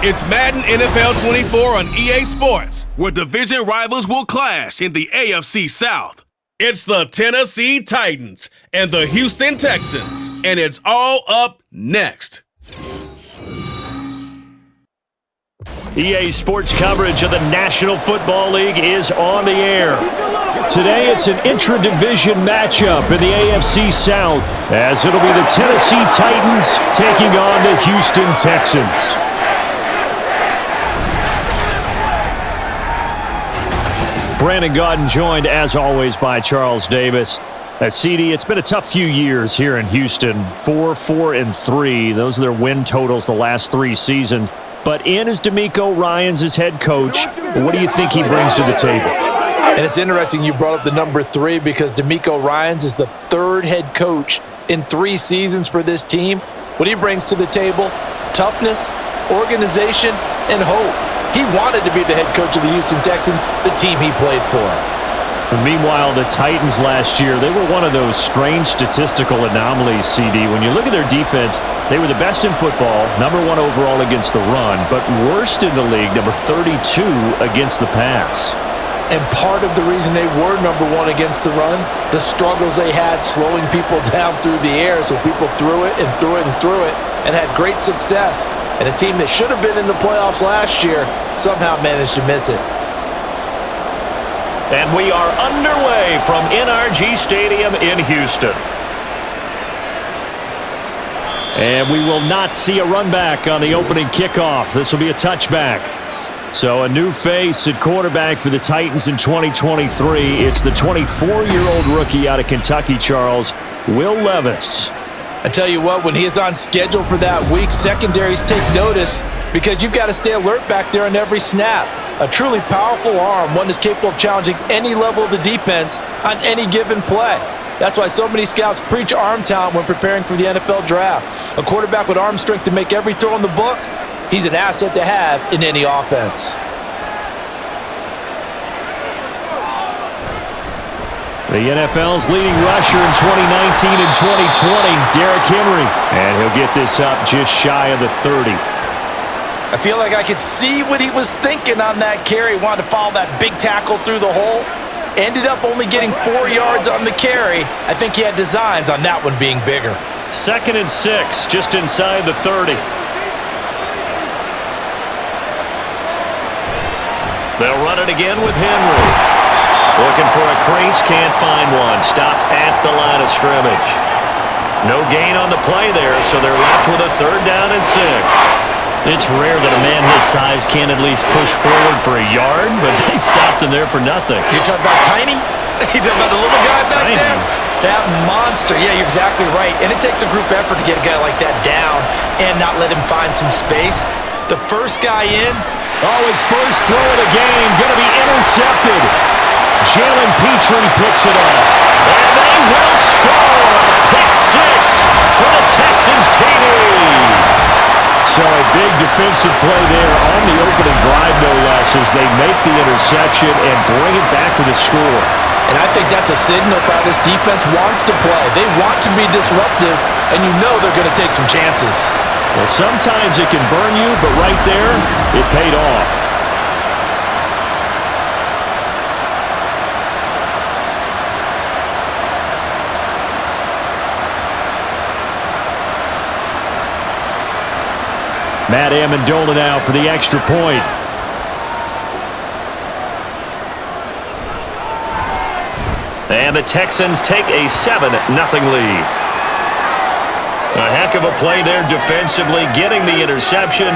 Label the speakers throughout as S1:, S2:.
S1: It's Madden NFL 24 on EA Sports, where division rivals will clash in the AFC South. It's the Tennessee Titans and the Houston Texans, and it's all up next.
S2: EA Sports coverage of the National Football League is on the air. Today, it's an intra-division matchup in the AFC South, as it'll be the Tennessee Titans taking on the Houston Texans. Brandon Gaudin joined, as always, by Charles Davis. CD, it's been a tough few years here in Houston. 4-4-3. Those are their win totals the last 3 seasons. But in is DeMeco Ryans as head coach. What do you think he brings to the table?
S3: And it's interesting you brought up the number 3 because DeMeco Ryans is the 3rd head coach in 3 seasons for this team. What he brings to the table: toughness, organization, and hope. He wanted to be the head coach of the Houston Texans, the team he played for.
S2: And meanwhile, the Titans last year, they were one of those strange statistical anomalies, CD. When you look at their defense, they were the best in football, number 1 overall against the run, but worst in the league, number 32 against the pass.
S3: And part of the reason they were number 1 against the run, the struggles they had slowing people down through the air, so people threw it and threw it and threw it and had great success. And a team that should have been in the playoffs last year somehow managed to miss it.
S2: And we are underway from NRG Stadium in Houston. And we will not see a run back on the opening kickoff. This will be a touchback. So a new face at quarterback for the Titans in 2023. It's the 24-year-old rookie out of Kentucky, Charles, Will Levis.
S3: I tell you what, when he is on schedule for that week, secondaries take notice because you've got to stay alert back there on every snap. A truly powerful arm, one that's capable of challenging any level of the defense on any given play. That's why so many scouts preach arm talent when preparing for the NFL draft. A quarterback with arm strength to make every throw in the book, he's an asset to have in any offense.
S2: The NFL's leading rusher in 2019 and 2020, Derrick Henry. And he'll get this up just shy of the 30.
S3: I feel like I could see what he was thinking on that carry. Wanted to follow that big tackle through the hole. Ended up only getting 4 yards on the carry. I think he had designs on that one being bigger.
S2: 2nd and 6, just inside the 30. They'll run it again with Henry. Looking for a crease, can't find one. Stopped at the line of scrimmage. No gain on the play there, so they're left with a 3rd down and 6. It's rare that a man his size can't at least push forward for a yard, but they stopped him there for nothing.
S3: You're talking about tiny? You're talking about the little guy back there? That monster. Yeah, you're exactly right. And it takes a group effort to get a guy like that down and not let him find some space. The first guy in.
S2: Oh, his first throw of the game going to be intercepted. Jalen Petrie picks it up. And they will score a pick 6 for the Texans TD. So a big defensive play there on the opening drive, no less, as they make the interception and bring it back for the score.
S3: And I think that's a signal for how this defense wants to play. They want to be disruptive, and you know they're going to take some chances.
S2: Well, sometimes it can burn you, but right there, it paid off. Matt Amendola now for the extra point. And the Texans take a 7-0 lead. A heck of a play there defensively, getting the interception,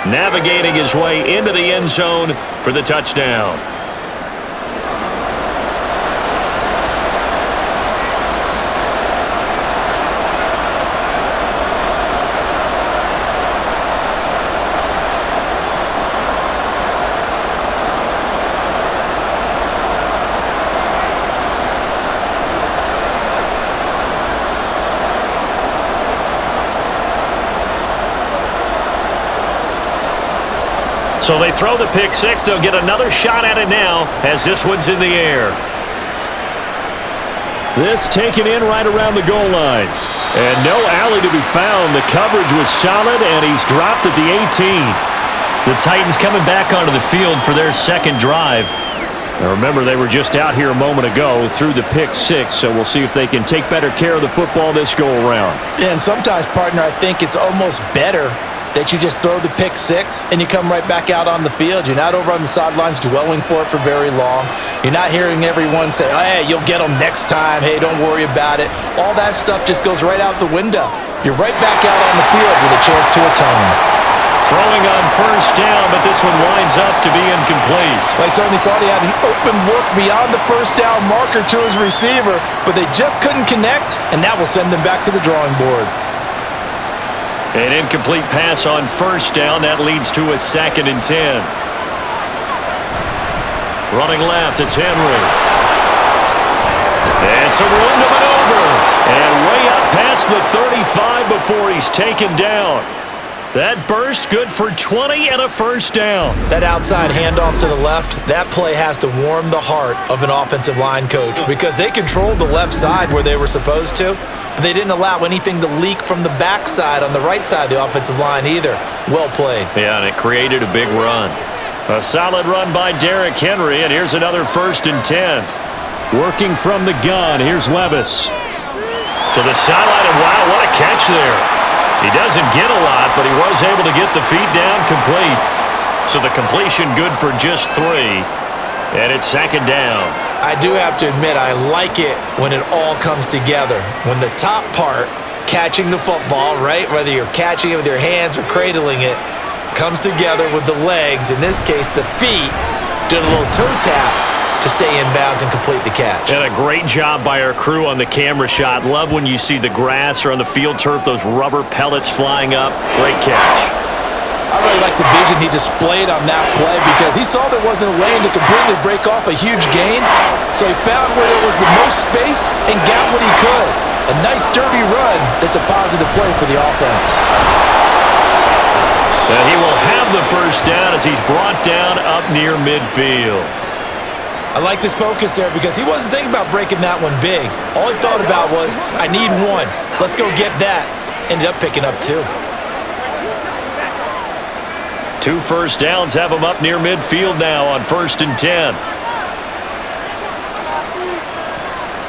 S2: navigating his way into the end zone for the touchdown. So they throw the pick 6. They'll get another shot at it now as this one's in the air. This taken in right around the goal line. And no alley to be found. The coverage was solid, and he's dropped at the 18. The Titans coming back onto the field for their second drive. Now remember, they were just out here a moment ago through the pick six, so we'll see if they can take better care of the football this go-around.
S3: Yeah, and sometimes, partner, I think it's almost better that you just throw the pick six and you come right back out on the field. You're not over on the sidelines dwelling for it for very long. You're not hearing everyone say, hey, you'll get them next time. Hey, don't worry about it. All that stuff just goes right out the window. You're right back out on the field with a chance to atone.
S2: Throwing on first down, but this one winds up to be incomplete.
S3: They certainly thought he had an open look beyond the first down marker to his receiver, but they just couldn't connect, and that will send them back to the drawing board.
S2: An incomplete pass on first down. That leads to a 2nd and 10. Running left, it's Henry. And some room to maneuver. And way up past the 35 before he's taken down. That burst good for 20 and a first down.
S3: That outside handoff to the left, that play has to warm the heart of an offensive line coach because they controlled the left side where they were supposed to, but they didn't allow anything to leak from the backside on the right side of the offensive line either. Well played.
S2: Yeah, and it created a big run. A solid run by Derrick Henry, and here's another 1st and 10. Working from the gun, here's Levis. To the sideline, and wow, what a catch there. He doesn't get a lot, but he was able to get the feet down complete. So the completion good for just 3. And it's 2nd down.
S3: I do have to admit, I like it when it all comes together. When the top part, catching the football, right, whether you're catching it with your hands or cradling it, comes together with the legs, in this case the feet, doing a little toe tap to stay in bounds and complete the catch.
S2: And a great job by our crew on the camera shot. Love when you see the grass or on the field turf, those rubber pellets flying up. Great catch.
S3: I really like the vision he displayed on that play because he saw there wasn't a lane to completely break off a huge gain, so he found where there was the most space and got what he could. A nice dirty run that's a positive play for the offense.
S2: And he will have the first down as he's brought down up near midfield.
S3: I liked his focus there because he wasn't thinking about breaking that one big. All he thought about was, I need 1. Let's go get that. Ended up picking up 2.
S2: 2 first downs have him up near midfield now on 1st and 10.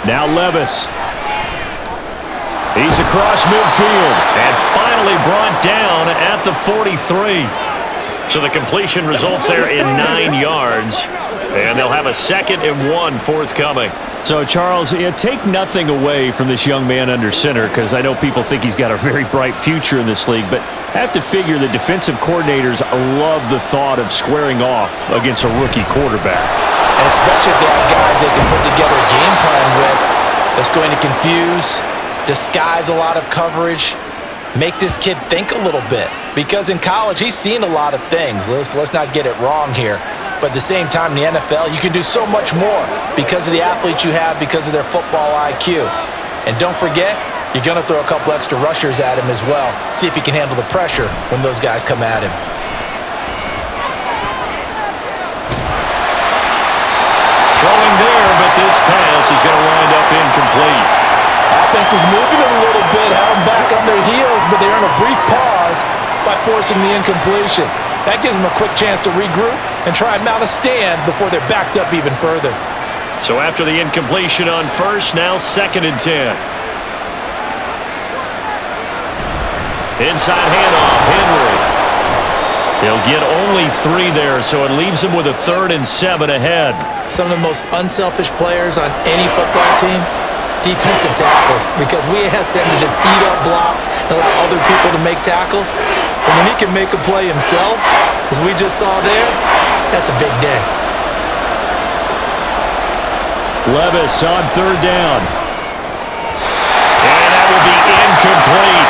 S2: Now Levis. He's across midfield and finally brought down at the 43. So the completion results there in 9 yards. And they'll have a 2nd and 1 forthcoming. So, Charles, take nothing away from this young man under center because I know people think he's got a very bright future in this league, but I have to figure the defensive coordinators love the thought of squaring off against a rookie quarterback.
S3: And especially if they have guys they can put together a game plan with that's going to confuse, disguise a lot of coverage, make this kid think a little bit. Because in college, he's seen a lot of things. Let's not get it wrong here. But at the same time, in the NFL, you can do so much more because of the athletes you have, because of their football IQ. And don't forget, you're going to throw a couple extra rushers at him as well. See if he can handle the pressure when those guys come at him.
S2: Throwing there, but this pass is going to wind up incomplete.
S3: Offense was moving a little bit, had them back on their heels, but they earned a brief pause by forcing the incompletion. That gives them a quick chance to regroup and try and mount a stand before they're backed up even further.
S2: So after the incompletion on first, now 2nd and 10. Inside handoff, Henry. He'll get only 3 there, so it leaves him with a 3rd and 7 ahead.
S3: Some of the most unselfish players on any football team, defensive tackles, because we ask them to just eat up blocks and allow other people to make tackles. But when he can make a play himself, as we just saw there, that's a big day.
S2: Levis on 3rd down. And that will be incomplete.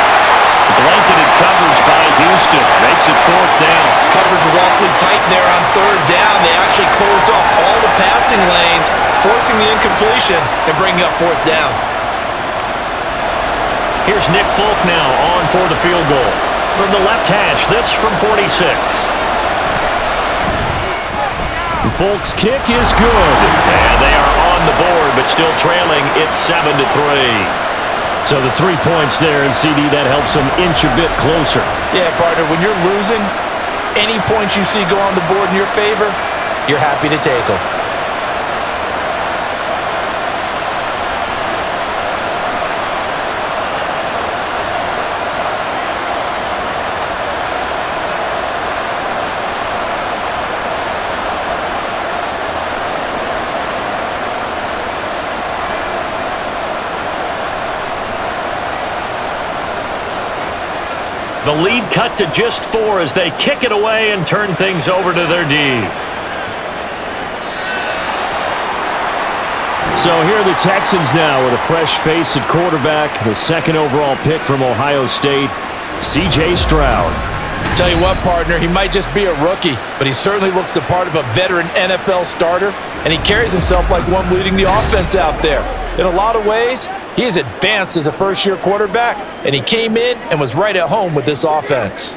S2: Blanketed coverage by Houston. Makes it 4th down.
S3: Coverage was awfully tight there on 3rd down. They actually closed off all the passing lanes, forcing the incompletion and bringing up 4th down.
S2: Here's Nick Folk now on for the field goal. From the left hash, this from 46. Folk's kick is good. And they are on the board, but still trailing. It's 7-3. So the 3 points there, and CD, that helps them inch a bit closer.
S3: Yeah, partner, when you're losing, Any points you see go on the board in your favor, you're happy to take them.
S2: The lead cut to just 4 as they kick it away and turn things over to their D. So here are the Texans now with a fresh face at quarterback, the second overall pick from Ohio State, C.J. Stroud.
S3: Tell you what, partner, he might just be a rookie, but he certainly looks the part of a veteran NFL starter, and he carries himself like one leading the offense out there. In a lot of ways, he is advanced as a first-year quarterback, and he came in and was right at home with this offense.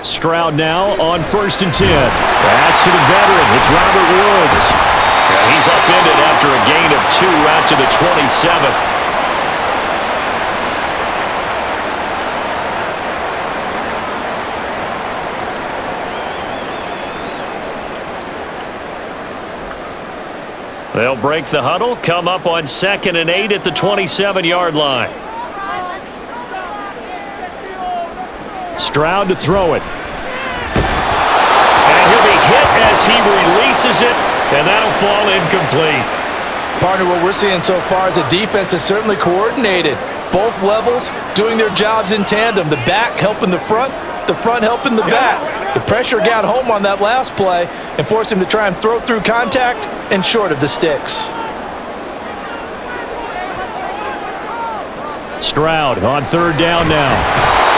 S2: Stroud now on 1st and 10. That's to the veteran. It's Robert Woods. And he's upended after a gain of 2 out to the 27. They'll break the huddle, come up on 2nd and 8 at the 27-yard line. Stroud to throw it. And he'll be hit as he releases it, and that'll fall incomplete.
S3: Partner, what we're seeing so far is the defense is certainly coordinated. Both levels doing their jobs in tandem. The back helping the front helping the back. The pressure got home on that last play and forced him to try and throw through contact and short of the sticks.
S2: Stroud on 3rd down now.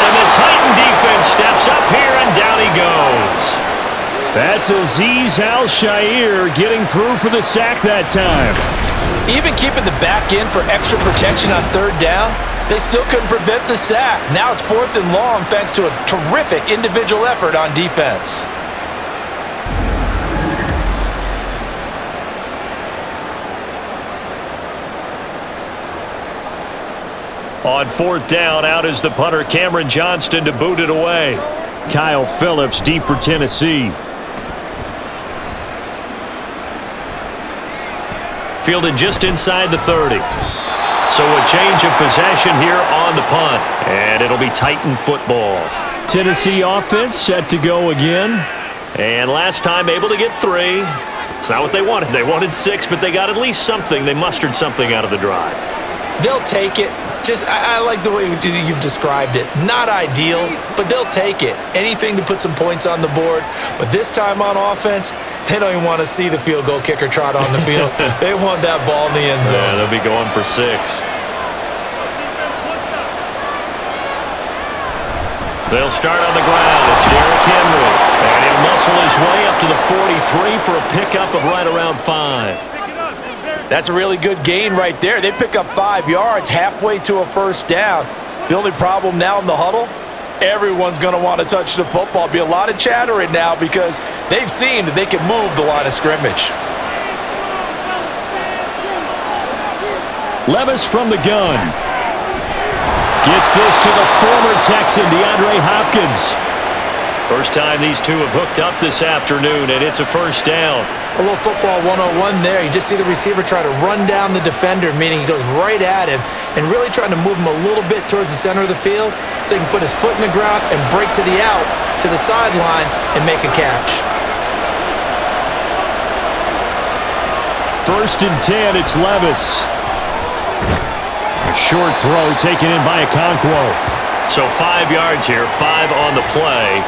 S2: And the Titan defense steps up here, and down he goes. That's Azeez Al-Shaair getting through for the sack that time.
S3: Even keeping the back in for extra protection on 3rd down, they still couldn't prevent the sack. Now it's 4th and long thanks to a terrific individual effort on defense.
S2: On 4th down, out is the punter Cameron Johnston to boot it away. Kyle Phillips deep for Tennessee. Fielded just inside the 30. So a change of possession here on the punt. And it'll be Titan football. Tennessee offense set to go again. And last time able to get 3. It's not what they wanted. They wanted 6, but they got at least something. They mustered something out of the drive.
S3: They'll take it. I like the way you've described it. Not ideal, but they'll take it. Anything to put some points on the board. But this time on offense, they don't even want to see the field goal kicker trot on the field. They want that ball in the end zone.
S2: Yeah, they'll be going for 6. They'll start on the ground. It's Derrick Henry. And he'll muscle his way up to the 43 for a pickup of right around 5.
S3: That's a really good gain right there. They pick up 5 yards halfway to a 1st down. The only problem now in the huddle, everyone's going to want to touch the football. Be a lot of chattering now because they've seen that they can move the line of scrimmage.
S2: Levis from the gun. Gets this to the former Texan, DeAndre Hopkins. First time these two have hooked up this afternoon, and it's a 1st down.
S3: A little football 101 there. You just see the receiver try to run down the defender, meaning he goes right at him and really trying to move him a little bit towards the center of the field so he can put his foot in the ground and break to the out, to the sideline, and make a catch.
S2: 1st and 10, it's Levis. A short throw taken in by Okonkwo. So 5 yards here, 5 on the play.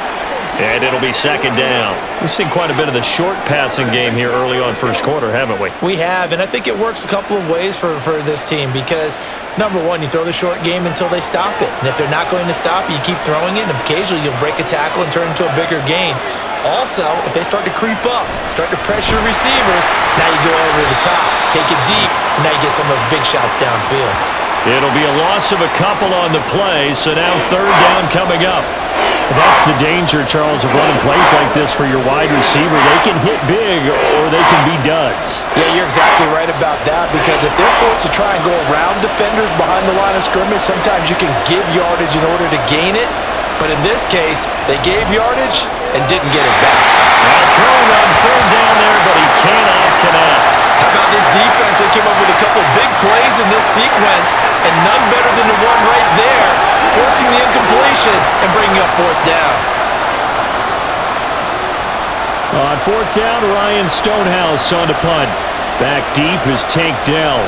S2: And it'll be 2nd down. We've seen quite a bit of the short passing game here early on 1st quarter, haven't we?
S3: We have, and I think it works a couple of ways for this team because, number one, you throw the short game until they stop it. And if they're not going to stop it, you keep throwing it, and occasionally you'll break a tackle and turn into a bigger gain. Also, if they start to creep up, start to pressure receivers, now you go over the top, take it deep, and now you get some of those big shots downfield.
S2: It'll be a loss of a couple on the play, so now 3rd down coming up. That's the danger, Charles, of running plays like this for your wide receiver. They can hit big or they can be duds.
S3: Yeah, you're exactly right about that, because if they're forced to try and go around defenders behind the line of scrimmage, sometimes you can give yardage in order to gain it. But in this case, they gave yardage and didn't get it back.
S2: Now throwing on third down there, but he cannot connect.
S3: How about this defense? They came up with a couple big plays in this sequence, and none better than the one right there, forcing the incompletion and bringing up fourth down.
S2: On fourth down, Ryan Stonehouse on to punt. Back deep is Tank Dell.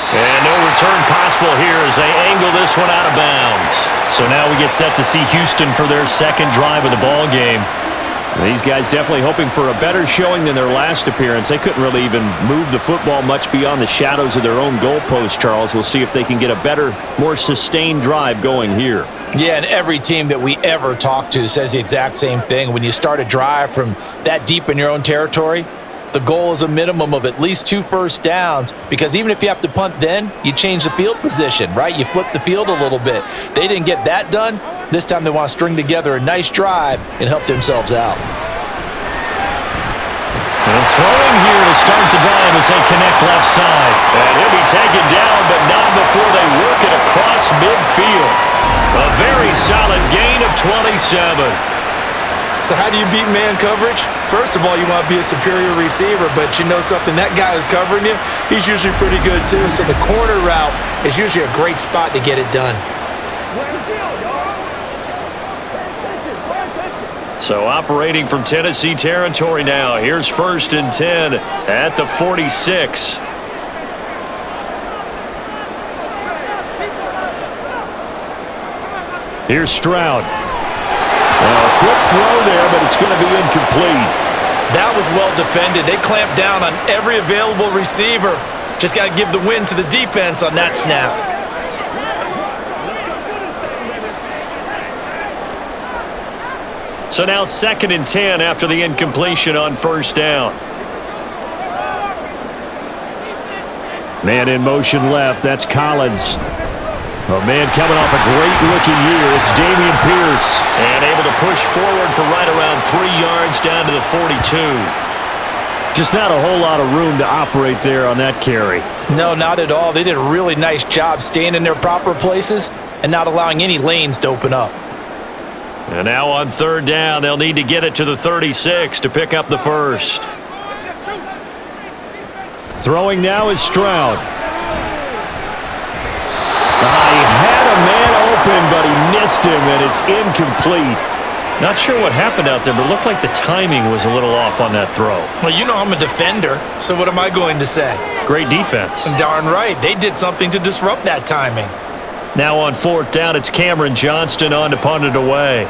S2: And no return possible here as they angle this one out of bounds. So now we get set to see Houston for their second drive of the ball game. These guys definitely hoping for a better showing than their last appearance. They couldn't really even move the football much beyond the shadows of their own goalpost, Charles. We'll see if they can get a better, more sustained drive going here.
S3: Yeah, and every team that we ever talk to says the exact same thing. When you start a drive from that deep in your own territory, the goal is a minimum of at least 2 first downs, because even if you have to punt then, you change the field position, right? You flip the field a little bit. They didn't get that done. This time they want to string together a nice drive and help themselves out.
S2: And throwing here to start the drive as they connect left side. And he'll be taken down, but not before they work it across midfield. A very solid gain of 27.
S3: So how do you beat man coverage? First of all, you want to be a superior receiver, but you know something, that guy who's covering you, he's usually pretty good too. So the corner route is usually a great spot to get it done.
S2: So operating from Tennessee territory now. Here's 1st and 10 at the 46. Here's Stroud. A quick throw there, but it's going to be incomplete.
S3: That was well defended. They clamped down on every available receiver. Just got to give the win to the defense on that snap.
S2: So now 2nd and 10 after the incompletion on 1st down. Man in motion left. That's Collins. A man coming off a great rookie year. It's Dameon Pierce. And able to push forward for right around 3 yards down to the 42. Just not a whole lot of room to operate there on that carry.
S3: No, not at all. They did a really nice job staying in their proper places and not allowing any lanes to open up.
S2: And now on 3rd down, they'll need to get it to the 36 to pick up the first. Throwing now is Stroud. He had a man open, but he missed him, and it's incomplete. Not sure what happened out there, but it looked like the timing was a little off on that throw.
S3: Well, you know I'm a defender, so what am I going to say?
S2: Great defense.
S3: Darn right. They did something to disrupt that timing.
S2: Now on 4th down, it's Cameron Johnston on to punt it away.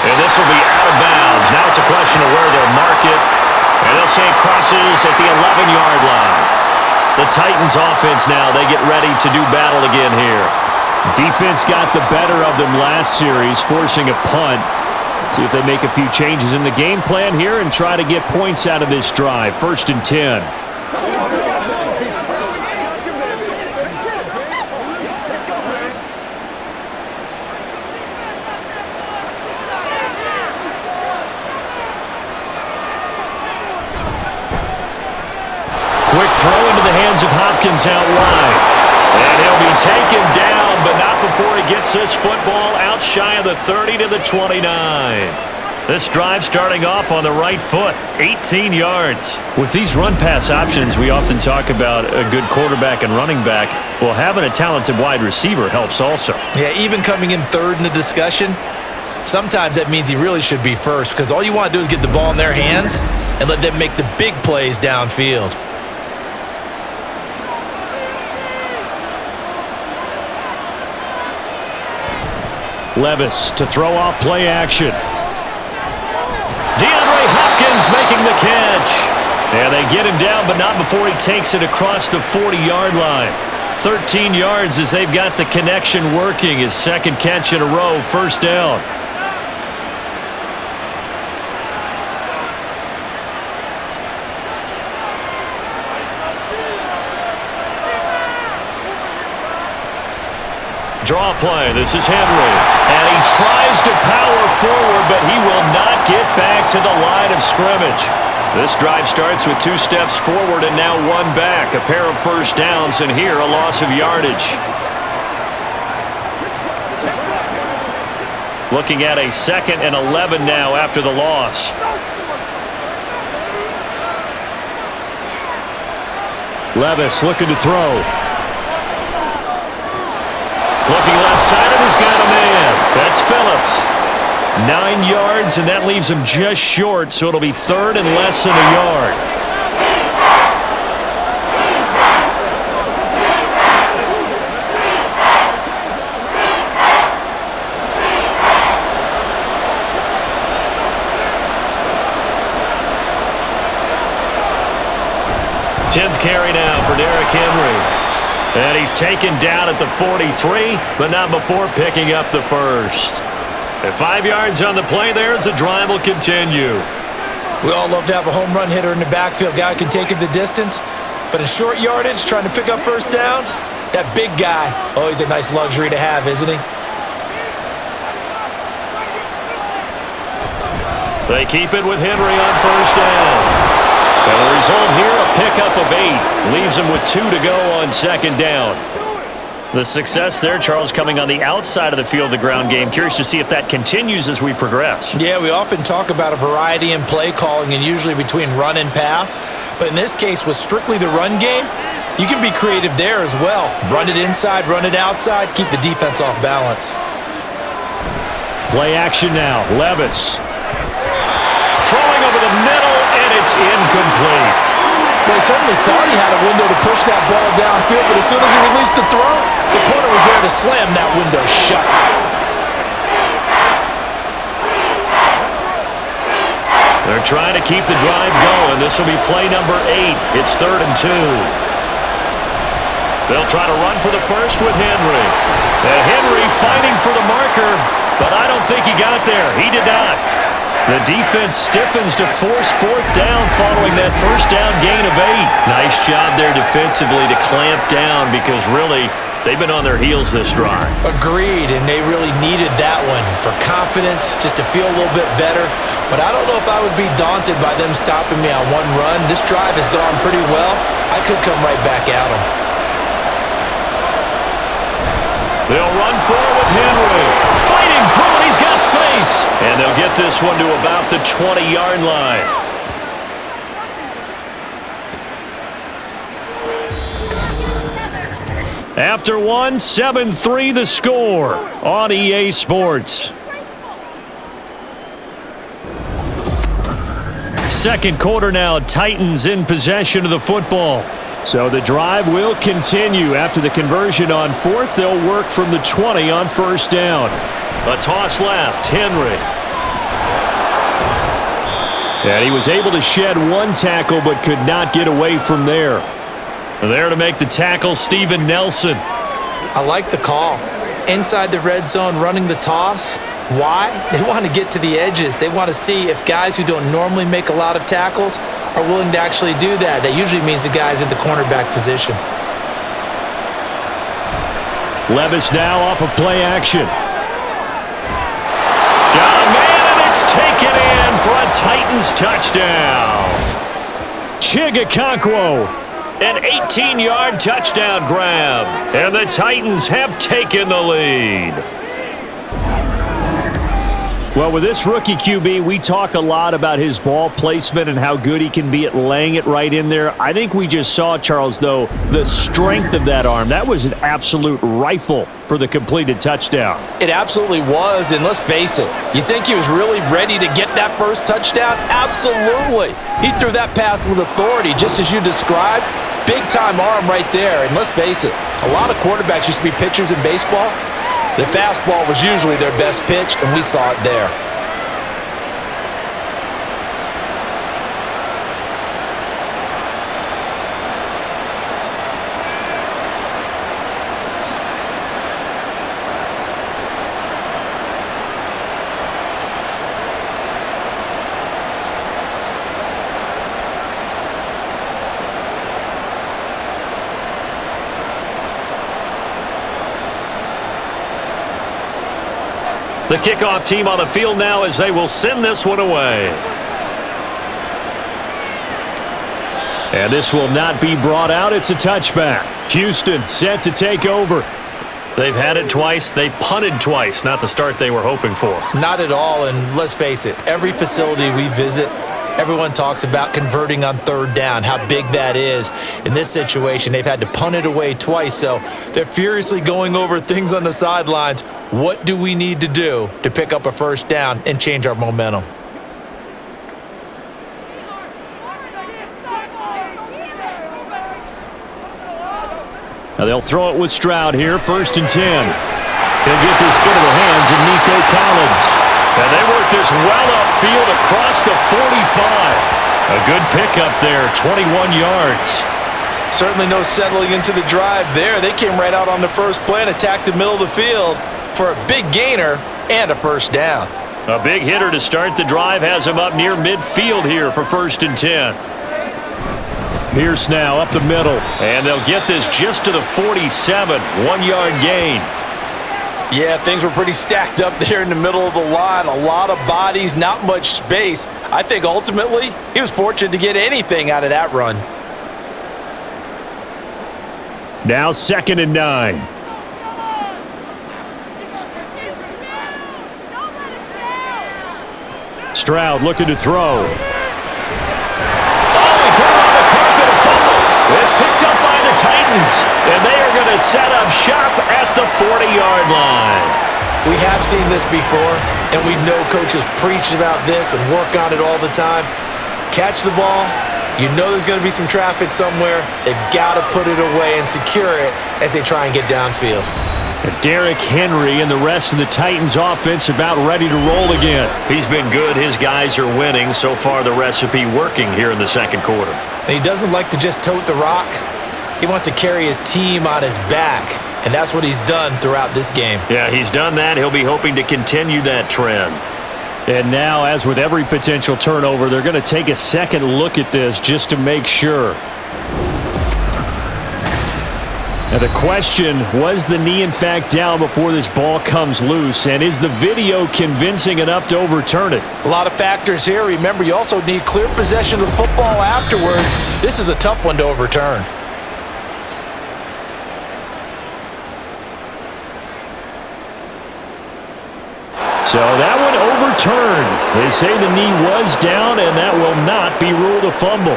S2: And this will be out of bounds. Now it's a question of where they'll mark it. And they'll say it crosses at the 11-yard line. The Titans offense now, they get ready to do battle again here. Defense got the better of them last series, forcing a punt. See if they make a few changes in the game plan here and try to get points out of this drive. 1st and 10. Quick throw into the hands of Hopkins out wide. And he'll be taken down, but not before he gets this football out shy of the 30 to the 29. This drive starting off on the right foot, 18 yards. With these run-pass options, we often talk about a good quarterback and running back. Well, having a talented wide receiver helps also.
S3: Yeah, even coming in 3rd in the discussion, sometimes that means he really should be first, because all you want to do is get the ball in their hands and let them make the big plays downfield.
S2: Levis to throw off play action. DeAndre Hopkins making the catch. And they get him down, but not before he takes it across the 40-yard line. 13 yards as they've got the connection working. His 2nd catch in a row, 1st down. Draw play. This is Henry. And he tries to power forward, but he will not get back to the line of scrimmage. This drive starts with 2 steps forward and now 1 back. A pair of first downs, and here a loss of yardage. Looking at a 2nd and 11 now after the loss. Levis looking to throw. Looking left side, and he's got a man. That's Phillips. 9 yards, and that leaves him just short, so it'll be 3rd and less than a yard. Tenth carry now for Derrick Henry. And he's taken down at the 43, but not before picking up the first. At 5 yards on the play there, the drive will continue.
S3: We all love to have a home run hitter in the backfield. Guy can take it the distance. But in short yardage, trying to pick up first downs, that big guy, oh, he's a nice luxury to have, isn't he?
S2: They keep it with Henry on first down. And the result here, a pickup of 8. Leaves him with 2 to go on 2nd down. The success there, Charles, coming on the outside of the field, the ground game. Curious to see if that continues as we progress.
S3: Yeah, we often talk about a variety in play calling and usually between run and pass. But in this case, with strictly the run game, you can be creative there as well. Run it inside, run it outside, keep the defense off balance.
S2: Play action now. Levis. Throwing over the middle, and it's incomplete.
S3: Well, he certainly thought he had a window to push that ball downfield, but as soon as he released the throw, the corner was there to slam that window shut.
S2: They're trying to keep the drive going. This will be play number 8. It's 3rd and 2. They'll try to run for the first with Henry. And Henry fighting for the marker, but I don't think he got there. He did not. The defense stiffens to force 4th down following that first down gain of 8. Nice job there defensively to clamp down because really they've been on their heels this drive.
S3: Agreed, and they really needed that one for confidence, just to feel a little bit better. But I don't know if I would be daunted by them stopping me on one run. This drive has gone pretty well. I could come right back at them.
S2: They'll run forward with Henry. Fighting through it, he's got space. And they'll get this one to about the 20-yard line. After 1, 7-3 the score on EA Sports. Second quarter now, Titans in possession of the football. So the drive will continue. After the conversion on 4th, they'll work from the 20 on first down. A toss left, Henry. And he was able to shed 1 tackle but could not get away from there. There to make the tackle, Steven Nelson.
S3: I like the call. Inside the red zone, running the toss. Why? They want to get to the edges. They want to see if guys who don't normally make a lot of tackles are willing to actually do that. That usually means the guy's at the cornerback position.
S2: Levis now off of play action. Got a man, and it's taken in for a Titans touchdown. Chigakonkwo. An 18-yard touchdown grab. And the Titans have taken the lead. Well, with this rookie QB, we talk a lot about his ball placement and how good he can be at laying it right in there. I think we just saw, Charles, though, the strength of that arm. That was an absolute rifle for the completed touchdown.
S3: It absolutely was, and let's face it, you think he was really ready to get that first touchdown? Absolutely. He threw that pass with authority, just as you described. Big-time arm right there, and let's face it, a lot of quarterbacks used to be pitchers in baseball. The fastball was usually their best pitch, and we saw it there.
S2: The kickoff team on the field now as they will send this one away. And this will not be brought out. It's a touchback. Houston set to take over. They've had it twice. They've punted twice. Not the start they were hoping for.
S3: Not at all, and let's face it, every facility we visit, everyone talks about converting on third down, how big that is. In this situation, they've had to punt it away twice, so they're furiously going over things on the sidelines. What do we need to do to pick up a first down and change our momentum?
S2: Now they'll throw it with Stroud here, 1st and 10. He'll get this into the hands of Nico Collins. And they work this well upfield across the 45. A good pickup there, 21 yards.
S3: Certainly no settling into the drive there. They came right out on the first play and attacked the middle of the field for a big gainer and a first down.
S2: A big hitter to start the drive has him up near midfield here for 1st and 10. Pierce now up the middle, and they'll get this just to the 47, 1-yard gain.
S3: Yeah, things were pretty stacked up there in the middle of the line. A lot of bodies, not much space. I think ultimately he was fortunate to get anything out of that run.
S2: Now 2nd and 9. Stroud looking to throw. It's picked up by the Titans, and they are going to set up shop at the 40-yard line.
S3: We have seen this before, and we know coaches preach about this and work on it all the time. Catch the ball. You know there's going to be some traffic somewhere. They've got to put it away and secure it as they try and get downfield.
S2: Derrick Henry and the rest of the Titans offense about ready to roll again. He's been good. His guys are winning. So far, the recipe working here in the second quarter.
S3: And he doesn't like to just tote the rock. He wants to carry his team on his back, and that's what he's done throughout this game.
S2: Yeah, he's done that. He'll be hoping to continue that trend. And now, as with every potential turnover, they're going to take a second look at this just to make sure. Now the question, was the knee in fact down before this ball comes loose? And is the video convincing enough to overturn it?
S3: A lot of factors here. Remember, you also need clear possession of the football afterwards. This is a tough one to overturn.
S2: So that one overturned. They say the knee was down, and that will not be ruled a fumble.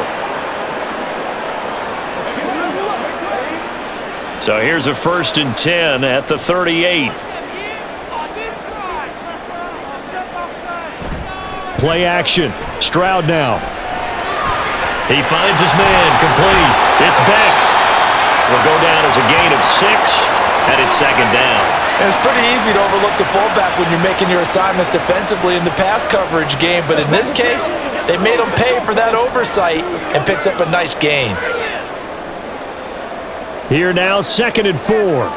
S2: So here's a 1st and 10 at the 38. Play action. Stroud now. He finds his man. Complete. It's Beck. Will go down as a gain of 6, and it's 2nd down.
S3: It's pretty easy to overlook the fullback when you're making your assignments defensively in the pass coverage game, but in this case, they made him pay for that oversight and picks up a nice gain.
S2: Here now, 2nd and 4.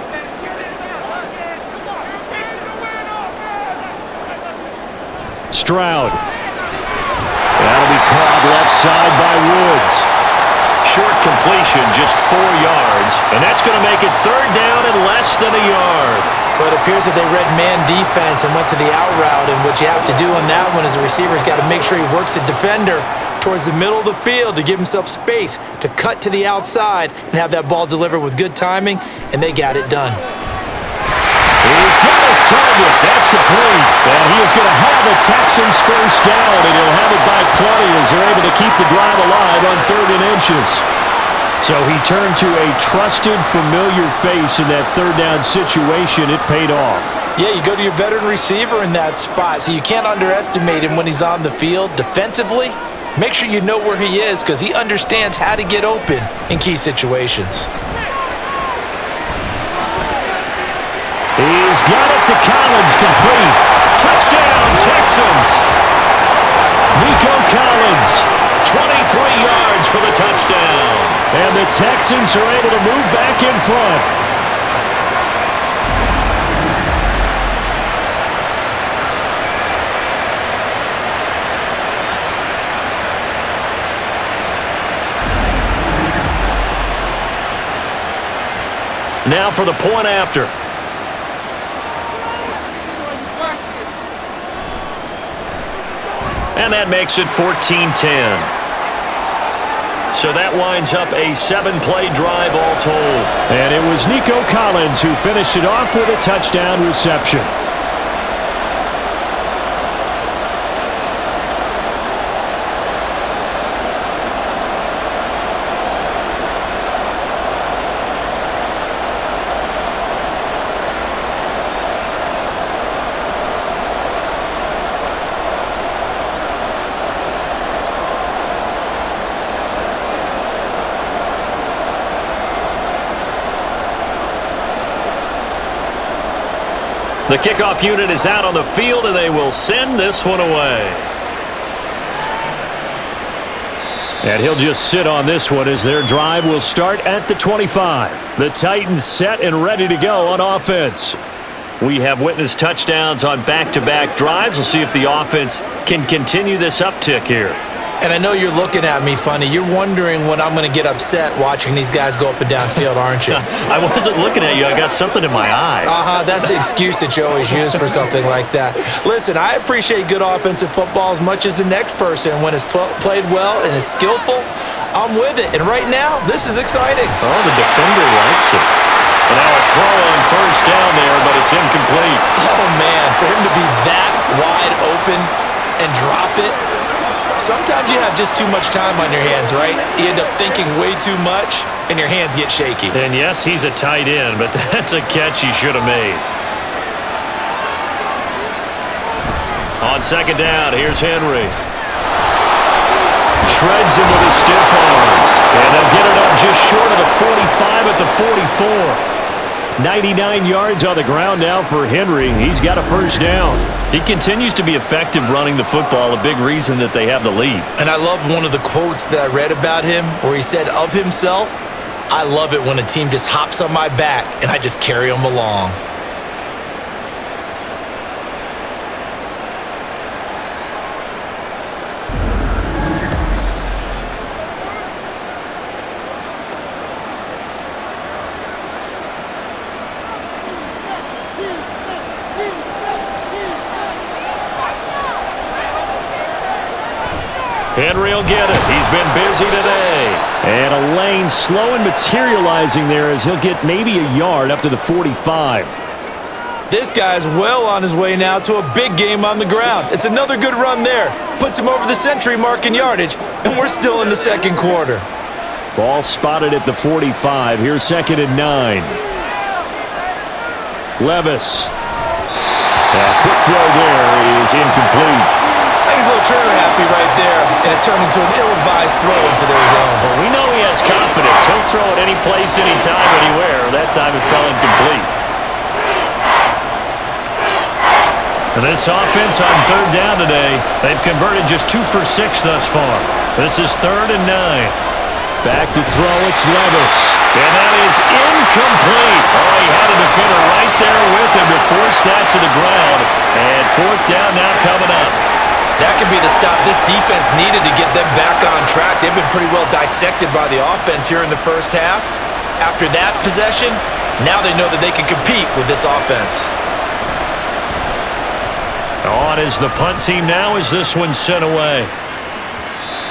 S2: Stroud. That'll be caught left side by Woods. Short completion, just 4 yards, and that's going to make it 3rd down and less than a yard.
S3: But it appears that they read man defense and went to the out route, and what you have to do on that one is the receiver's got to make sure he works the defender towards the middle of the field to give himself space to cut to the outside and have that ball delivered with good timing, and they got it done.
S2: He's got his target. That's complete. And he is going to have the Texans first down, and he'll have it by plenty as they're able to keep the drive alive on 3rd and inches. So he turned to a trusted, familiar face in that 3rd down situation. It paid off.
S3: Yeah, you go to your veteran receiver in that spot, so you can't underestimate him when he's on the field. Defensively, make sure you know where he is because he understands how to get open in key situations.
S2: He's got it to Collins, complete. Touchdown, Texans. Nico Collins, 23 yards for the touchdown. And the Texans are able to move back in front. Now for the point after. And that makes it 14-10. So that winds up a 7-play drive all told. And it was Nico Collins who finished it off with a touchdown reception. The kickoff unit is out on the field, and they will send this one away. And he'll just sit on this one as their drive will start at the 25. The Titans set and ready to go on offense. We have witnessed touchdowns on back-to-back drives. We'll see if the offense can continue this uptick here.
S3: And I know you're looking at me funny. You're wondering when I'm going to get upset watching these guys go up and down field, aren't you?
S2: I wasn't looking at you. I got something in my eye.
S3: That's the excuse that you always use for something like that. Listen, I appreciate good offensive football as much as the next person. When it's played well and is skillful, I'm with it. And right now, this is exciting.
S2: Oh, the defender likes it. And now a throw on first down there, but it's incomplete.
S3: Oh, man, for him to be that wide open and drop it. Sometimes you have just too much time on your hands, right? You end up thinking way too much, and your hands get shaky.
S2: And yes, he's a tight end, but that's a catch he should have made. On second down, here's Henry. Shreds him with a stiff arm. And they'll get it up just short of the 45 at the 44. 99 yards on the ground now for Henry. He's got a first down. He continues to be effective running the football, a big reason that they have the lead.
S3: And I love one of the quotes that I read about him where he said of himself, I love it when a team just hops on my back and I just carry them along.
S2: Henry will get it. He's been busy today. And a lane slow and materializing there as he'll get maybe a yard up to the 45.
S3: This guy's well on his way now to a big game on the ground. It's another good run there. Puts him over the century mark in yardage, and we're still in the second quarter.
S2: Ball spotted at the 45. Here's 2nd and 9. Levis. A quick throw there is incomplete.
S3: He's a little trigger happy right there, and it turned into an ill-advised throw into their zone.
S2: Well, we know he has confidence. He'll throw it any place, anytime, anywhere. That time it fell incomplete. And this offense on third down today, they've converted just 2 for 6 thus far. This is 3rd and 9. Back to throw, it's Levis. And that is incomplete. Oh, he had a defender right there with him to force that to the ground. And 4th down now coming up.
S3: That could be the stop this defense needed to get them back on track. They've been pretty well dissected by the offense here in the first half. After that possession, now they know that they can compete with this offense.
S2: On is the punt team now as this one's sent away.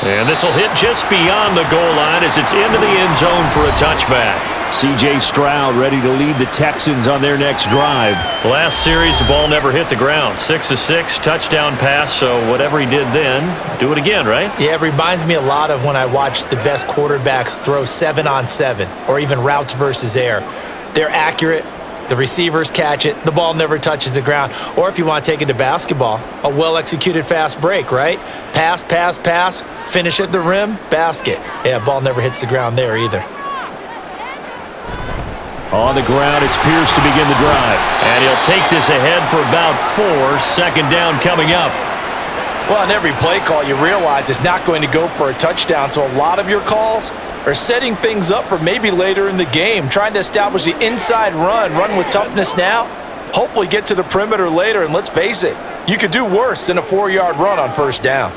S2: And this will hit just beyond the goal line as it's into the end zone for a touchback. C.J. Stroud ready to lead the Texans on their next drive. Last series, the ball never hit the ground. 6 of 6, touchdown pass, so whatever he did then, do it again, right?
S3: Yeah, it reminds me a lot of when I watch the best quarterbacks throw 7-on-7 or even routes versus air. They're accurate. The receivers catch it. The ball never touches the ground. Or if you want to take it to basketball, a well-executed fast break, right? Pass, pass, pass, finish at the rim, basket. Yeah, ball never hits the ground there either.
S2: On the ground, it's Pierce to begin the drive. And he'll take this ahead for about 4. 2nd down coming up.
S3: Well, on every play call, you realize it's not going to go for a touchdown, so a lot of your calls are setting things up for maybe later in the game, trying to establish the inside run with toughness now, hopefully get to the perimeter later, and let's face it, you could do worse than a 4-yard run on first down.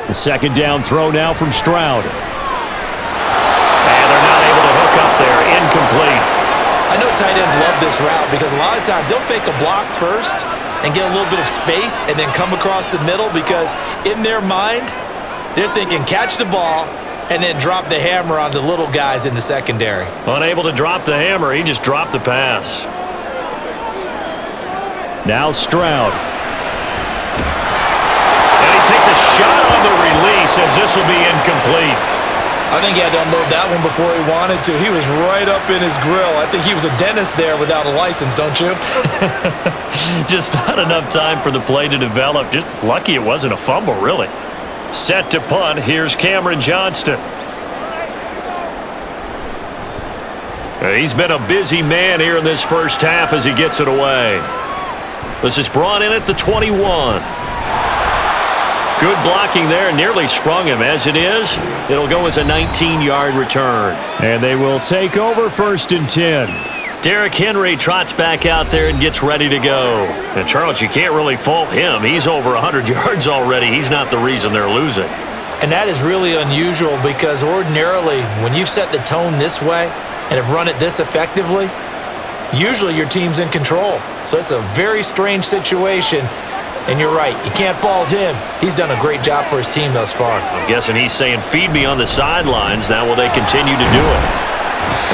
S2: The 2nd down throw now from Stroud. And they're not able to hook up there. Incomplete.
S3: I know why tight ends love this route, because a lot of times they'll fake a block first and get a little bit of space and then come across the middle, because in their mind, they're thinking catch the ball and then drop the hammer on the little guys in the secondary.
S2: Unable to drop the hammer, he just dropped the pass. Now Stroud. And he takes a shot on the release as this will be incomplete.
S3: I think he had to unload that one before he wanted to. He was right up in his grill. I think he was a dentist there without a license, don't you?
S2: Just not enough time for the play to develop. Just lucky it wasn't a fumble, really. Set to punt. Here's Cameron Johnston. He's been a busy man here in this first half as he gets it away. This is brought in at the 21. Good blocking there, nearly sprung him. As it is, it'll go as a 19-yard return. And they will take over 1st and 10. Derrick Henry trots back out there and gets ready to go. And Charles, you can't really fault him. He's over 100 yards already. He's not the reason they're losing.
S3: And that is really unusual, because ordinarily when you've set the tone this way and have run it this effectively, usually your team's in control. So it's a very strange situation. And you're right, you can't fault him. He's done a great job for his team thus far.
S2: I'm guessing he's saying, feed me on the sidelines. Now will they continue to do it?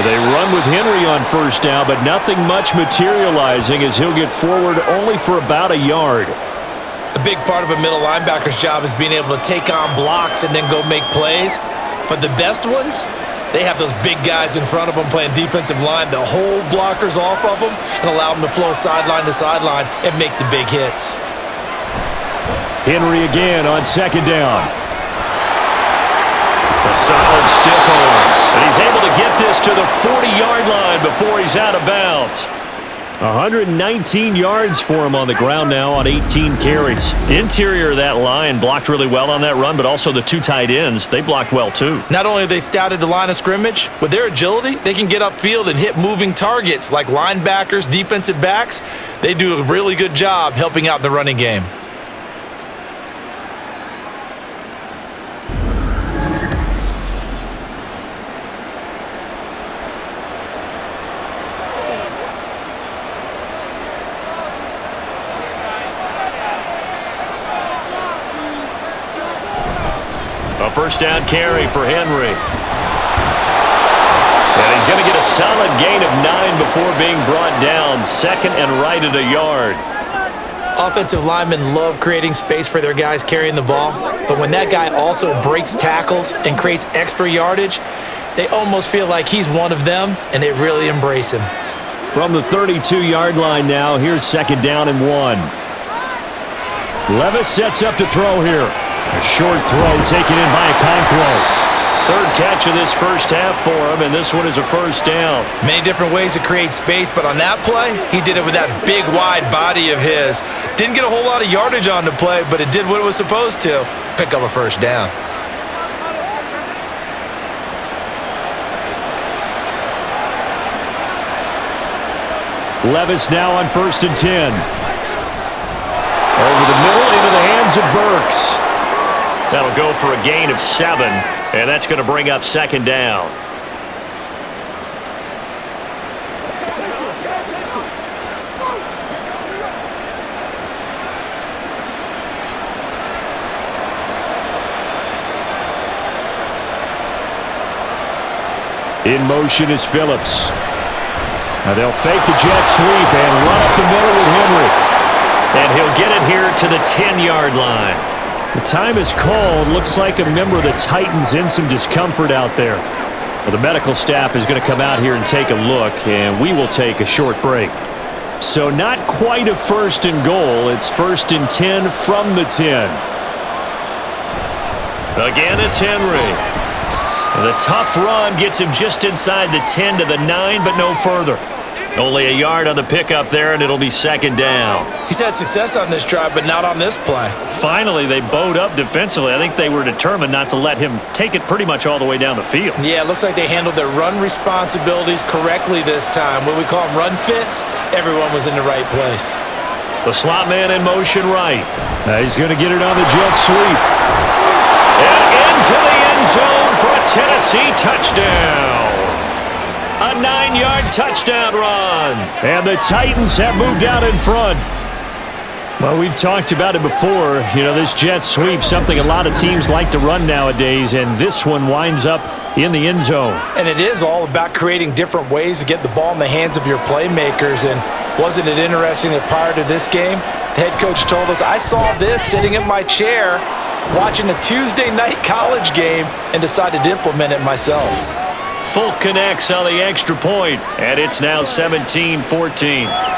S2: They run with Henry on 1st down, but nothing much materializing as he'll get forward only for about a yard.
S3: A big part of a middle linebacker's job is being able to take on blocks and then go make plays. But the best ones, they have those big guys in front of them playing defensive line that hold blockers off of them and allow them to flow sideline to sideline and make the big hits.
S2: Henry again on 2nd down. A solid stiff arm. And he's able to get this to the 40-yard line before he's out of bounds. 119 yards for him on the ground now on 18 carries. Interior of that line blocked really well on that run, but also the 2 tight ends, they blocked well too.
S3: Not only have they scouted the line of scrimmage, with their agility, they can get upfield and hit moving targets like linebackers, defensive backs. They do a really good job helping out the running game.
S2: A 1st down carry for Henry. And he's going to get a solid gain of 9 before being brought down. 2nd and right at a yard.
S3: Offensive linemen love creating space for their guys carrying the ball, but when that guy also breaks tackles and creates extra yardage, they almost feel like he's one of them, and they really embrace him.
S2: From the 32-yard line now, here's 2nd down and 1. Levis sets up to throw here. A short throw taken in by Okonkwo. 3rd catch of this first half for him, and this one is a 1st down.
S3: Many different ways to create space, but on that play, he did it with that big, wide body of his. Didn't get a whole lot of yardage on the play, but it did what it was supposed to, pick up a 1st down.
S2: Levis now on 1st and 10. Over the middle into the hands of Burks. That'll go for a gain of 7, and that's going to bring up 2nd down. In motion is Phillips. Now they'll fake the jet sweep and run up the middle with Henry. And he'll get it here to the 10-yard line. The time is called. Looks like a member of the Titans in some discomfort out there. Well, the medical staff is going to come out here and take a look, and we will take a short break. So not quite a 1st and goal. It's 1st and 10 from the 10. Again, it's Henry. The tough run gets him just inside the 10 to the 9, but no further. Only a yard on the pickup there, and it'll be 2nd down.
S3: He's had success on this drive, but not on this play.
S2: Finally, they bowed up defensively. I think they were determined not to let him take it pretty much all the way down the field.
S3: Yeah, it looks like they handled their run responsibilities correctly this time. What we call them run fits, everyone was in the right place.
S2: The slot man in motion right. Now he's going to get it on the jet sweep. And into the end zone for a Tennessee touchdown. A 9-yard touchdown run. And the Titans have moved out in front. Well, we've talked about it before. You know, this jet sweep, something a lot of teams like to run nowadays, and this one winds up in the end zone.
S3: And it is all about creating different ways to get the ball in the hands of your playmakers. And wasn't it interesting that prior to this game, the head coach told us, I saw this sitting in my chair watching a Tuesday night college game and decided to implement it myself.
S2: Folk connects on the extra point, and it's now 17-14.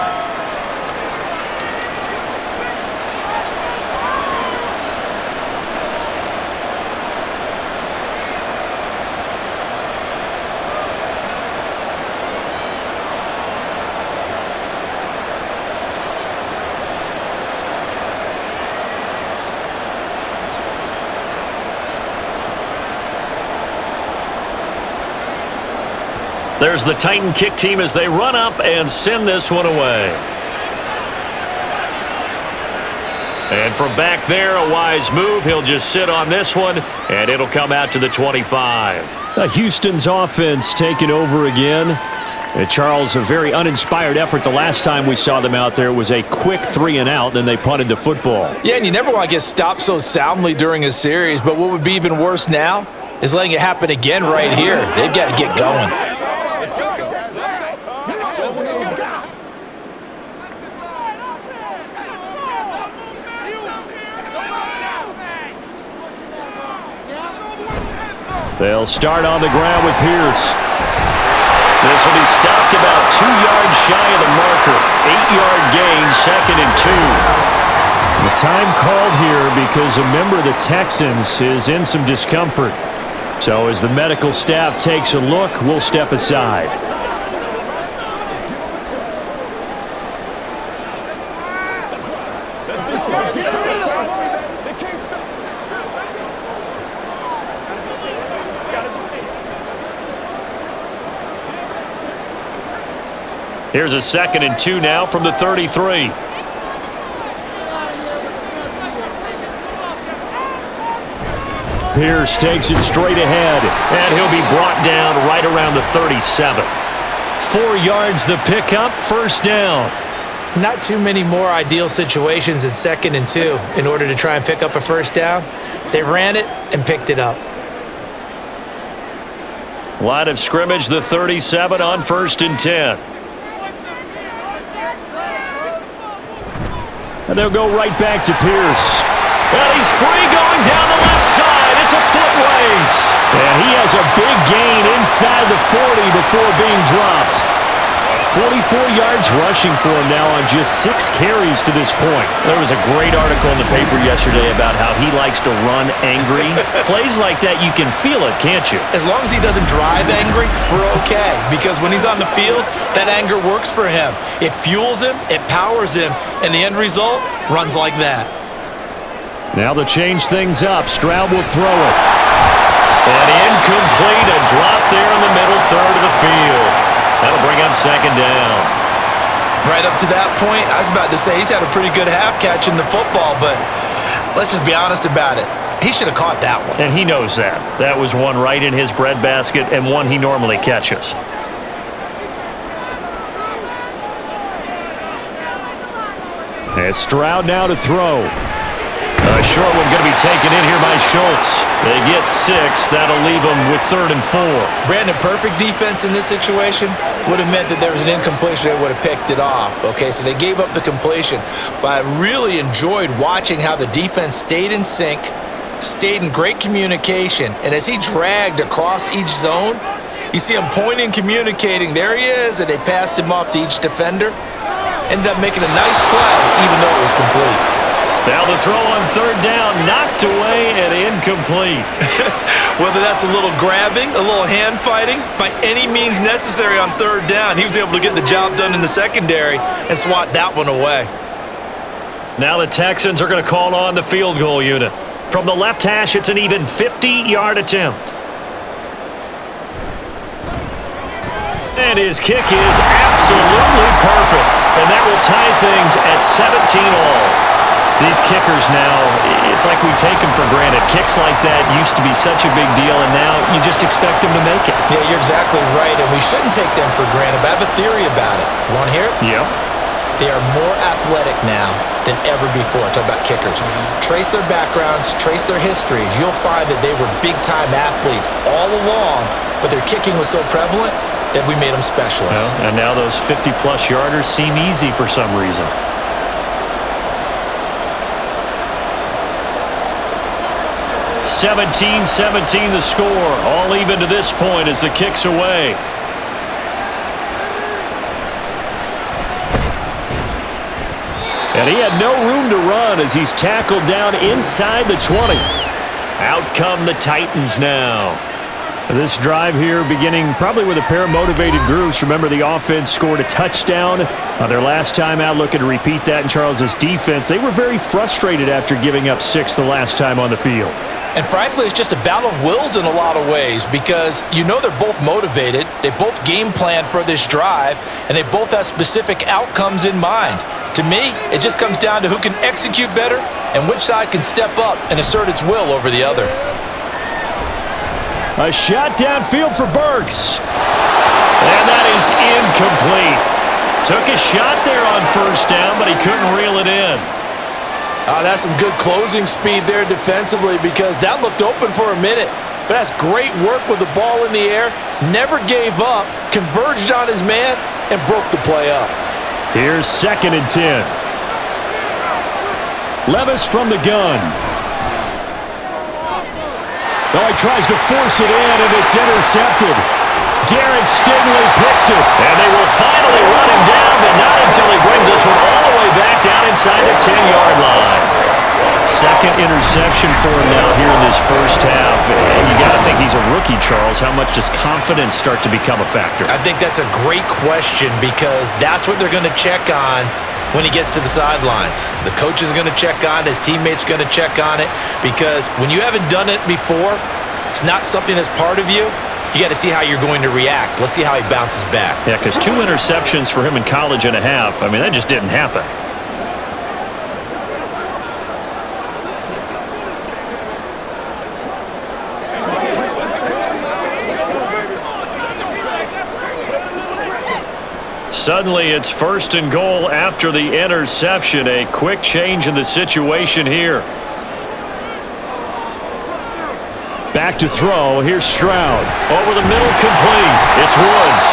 S2: There's the Titan kick team as they run up and send this one away. And from back there, a wise move. He'll just sit on this one, and it'll come out to the 25. Houston's offense taking over again. And Charles, a very uninspired effort the last time we saw them out there. It was a quick 3-and-out, then they punted the football.
S3: Yeah, and you never want to get stopped so soundly during a series, but what would be even worse now is letting it happen again right here. They've got to get going.
S2: They'll start on the ground with Pierce. This will be stopped about 2 yards shy of the marker. 8-yard gain, 2nd and 2. The time called here because a member of the Texans is in some discomfort. So as the medical staff takes a look, we'll step aside. Here's a 2nd and 2 now from the 33. Pierce takes it straight ahead, and he'll be brought down right around the 37. 4 yards the pickup, first down.
S3: Not too many more ideal situations in 2nd and 2 in order to try and pick up a first down. They ran it and picked it up.
S2: Line of scrimmage, the 37 on 1st and 10. And they'll go right back to Pierce. And he's free going down the left side. It's a foot race. And he has a big gain inside the 40 before being dropped. 44 yards rushing for him now on just 6 carries to this point. There was a great article in the paper yesterday about how he likes to run angry. Plays like that, you can feel it, can't you?
S3: As long as he doesn't drive angry, we're okay. Because when he's on the field, that anger works for him. It fuels him, it powers him, and the end result runs like that.
S2: Now to change things up, Stroud will throw it. And incomplete, a drop there in the middle third of the field. That'll bring up 2nd down.
S3: Right up to that point, I was about to say he's had a pretty good half catching the football, but let's just be honest about it. He should have caught that one.
S2: And he knows that. That was one right in his breadbasket and one he normally catches. And Stroud now to throw. A short one going to be taken in here by Schultz. They get 6. That'll leave them with 3rd and 4.
S3: Brandon, perfect defense in this situation would have meant that there was an incompletion. They would have picked it off. Okay, so they gave up the completion. But I really enjoyed watching how the defense stayed in sync, stayed in great communication. And as he dragged across each zone, you see him pointing, communicating. There he is, and they passed him off to each defender. Ended up making a nice play, even though it was complete.
S2: Now the throw on 3rd down, knocked away and incomplete.
S3: Whether that's a little grabbing, a little hand fighting, by any means necessary on 3rd down, he was able to get the job done in the secondary and swat that one away.
S2: Now the Texans are going to call on the field goal unit. From the left hash, it's an even 50-yard attempt. And his kick is absolutely perfect. And that will tie things at 17 all. These kickers now, it's it's like we take them for granted. Kicks like that used to be such a big deal, and now you just expect them to make it.
S3: Yeah, you're exactly right, and we shouldn't take them for granted, but I have a theory about it. You want to hear it?
S2: Yep.
S3: They are more athletic now than ever before. Talk about kickers. Trace their backgrounds, trace their histories. You'll find that they were big-time athletes all along, but their kicking was so prevalent that we made them specialists.
S2: Well, and now those 50-plus yarders seem easy for some reason. (17-17) the score. All even to this point as the kick's away. And he had no room to run as he's tackled down inside the 20. Out come the Titans now. This drive here beginning probably with a pair of motivated groups. Remember, the offense scored a touchdown their last time out. Looking to repeat that in Charles's defense. They were very frustrated after giving up 6 the last time on the field.
S3: And frankly, it's just a battle of wills in a lot of ways because you know they're both motivated, they both game plan for this drive, and they both have specific outcomes in mind. To me, it just comes down to who can execute better and which side can step up and assert its will over the other.
S2: A shot downfield for Burks. And that is incomplete. Took a shot there on first down, but he couldn't reel it in.
S3: That's some good closing speed there defensively because that looked open for a minute. But that's great work with the ball in the air. Never gave up, converged on his man, and broke the play up.
S2: Here's 2nd and 10. Levis from the gun. Oh, he tries to force it in, and it's intercepted. Derek Stingley picks it. And they will finally run him down, but not until he brings this one all the way back down inside the 10-yard line. 2nd interception for him now here in this first half. And you got to think he's a rookie, Charles. How much does confidence start to become a factor?
S3: I think that's a great question because that's what they're going to check on when he gets to the sidelines. The coach is going to check on it. His teammates are going to check on it because when you haven't done it before, it's not something that's part of you. You got to see how you're going to react. Let's see how he bounces back.
S2: Yeah, because 2 interceptions for him in college and a half, I mean, that just didn't happen. Suddenly, it's 1st and goal after the interception. A quick change in the situation here. Back to throw. Here's Stroud. Over the middle, complete. It's Woods.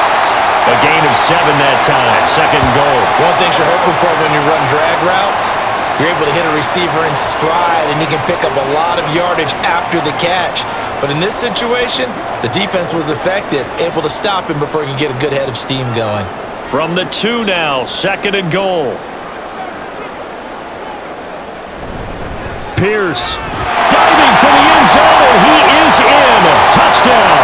S2: A gain of 7 that time. 2nd and goal.
S3: One thing you're hoping for when you run drag routes, you're able to hit a receiver in stride, and he can pick up a lot of yardage after the catch. But in this situation, the defense was effective, able to stop him before he could get a good head of steam going.
S2: From the 2 now, 2nd and goal. Pierce diving for the end zone, and he is in. Touchdown.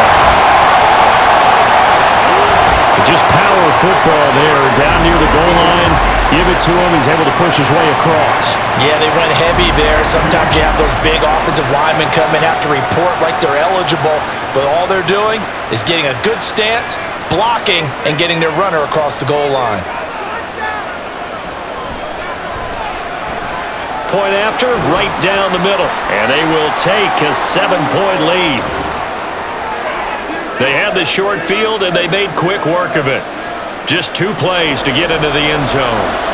S2: Just power football there, down near the goal line. Give it to him. He's able to push his way across.
S3: Yeah, they run heavy there. Sometimes you have those big offensive linemen come in, have to report like they're eligible, but all they're doing is getting a good stance, blocking, and getting their runner across the goal line.
S2: Point after, right down the middle. And they will take a 7-point lead. They had the short field, and they made quick work of it. Just 2 plays to get into the end zone.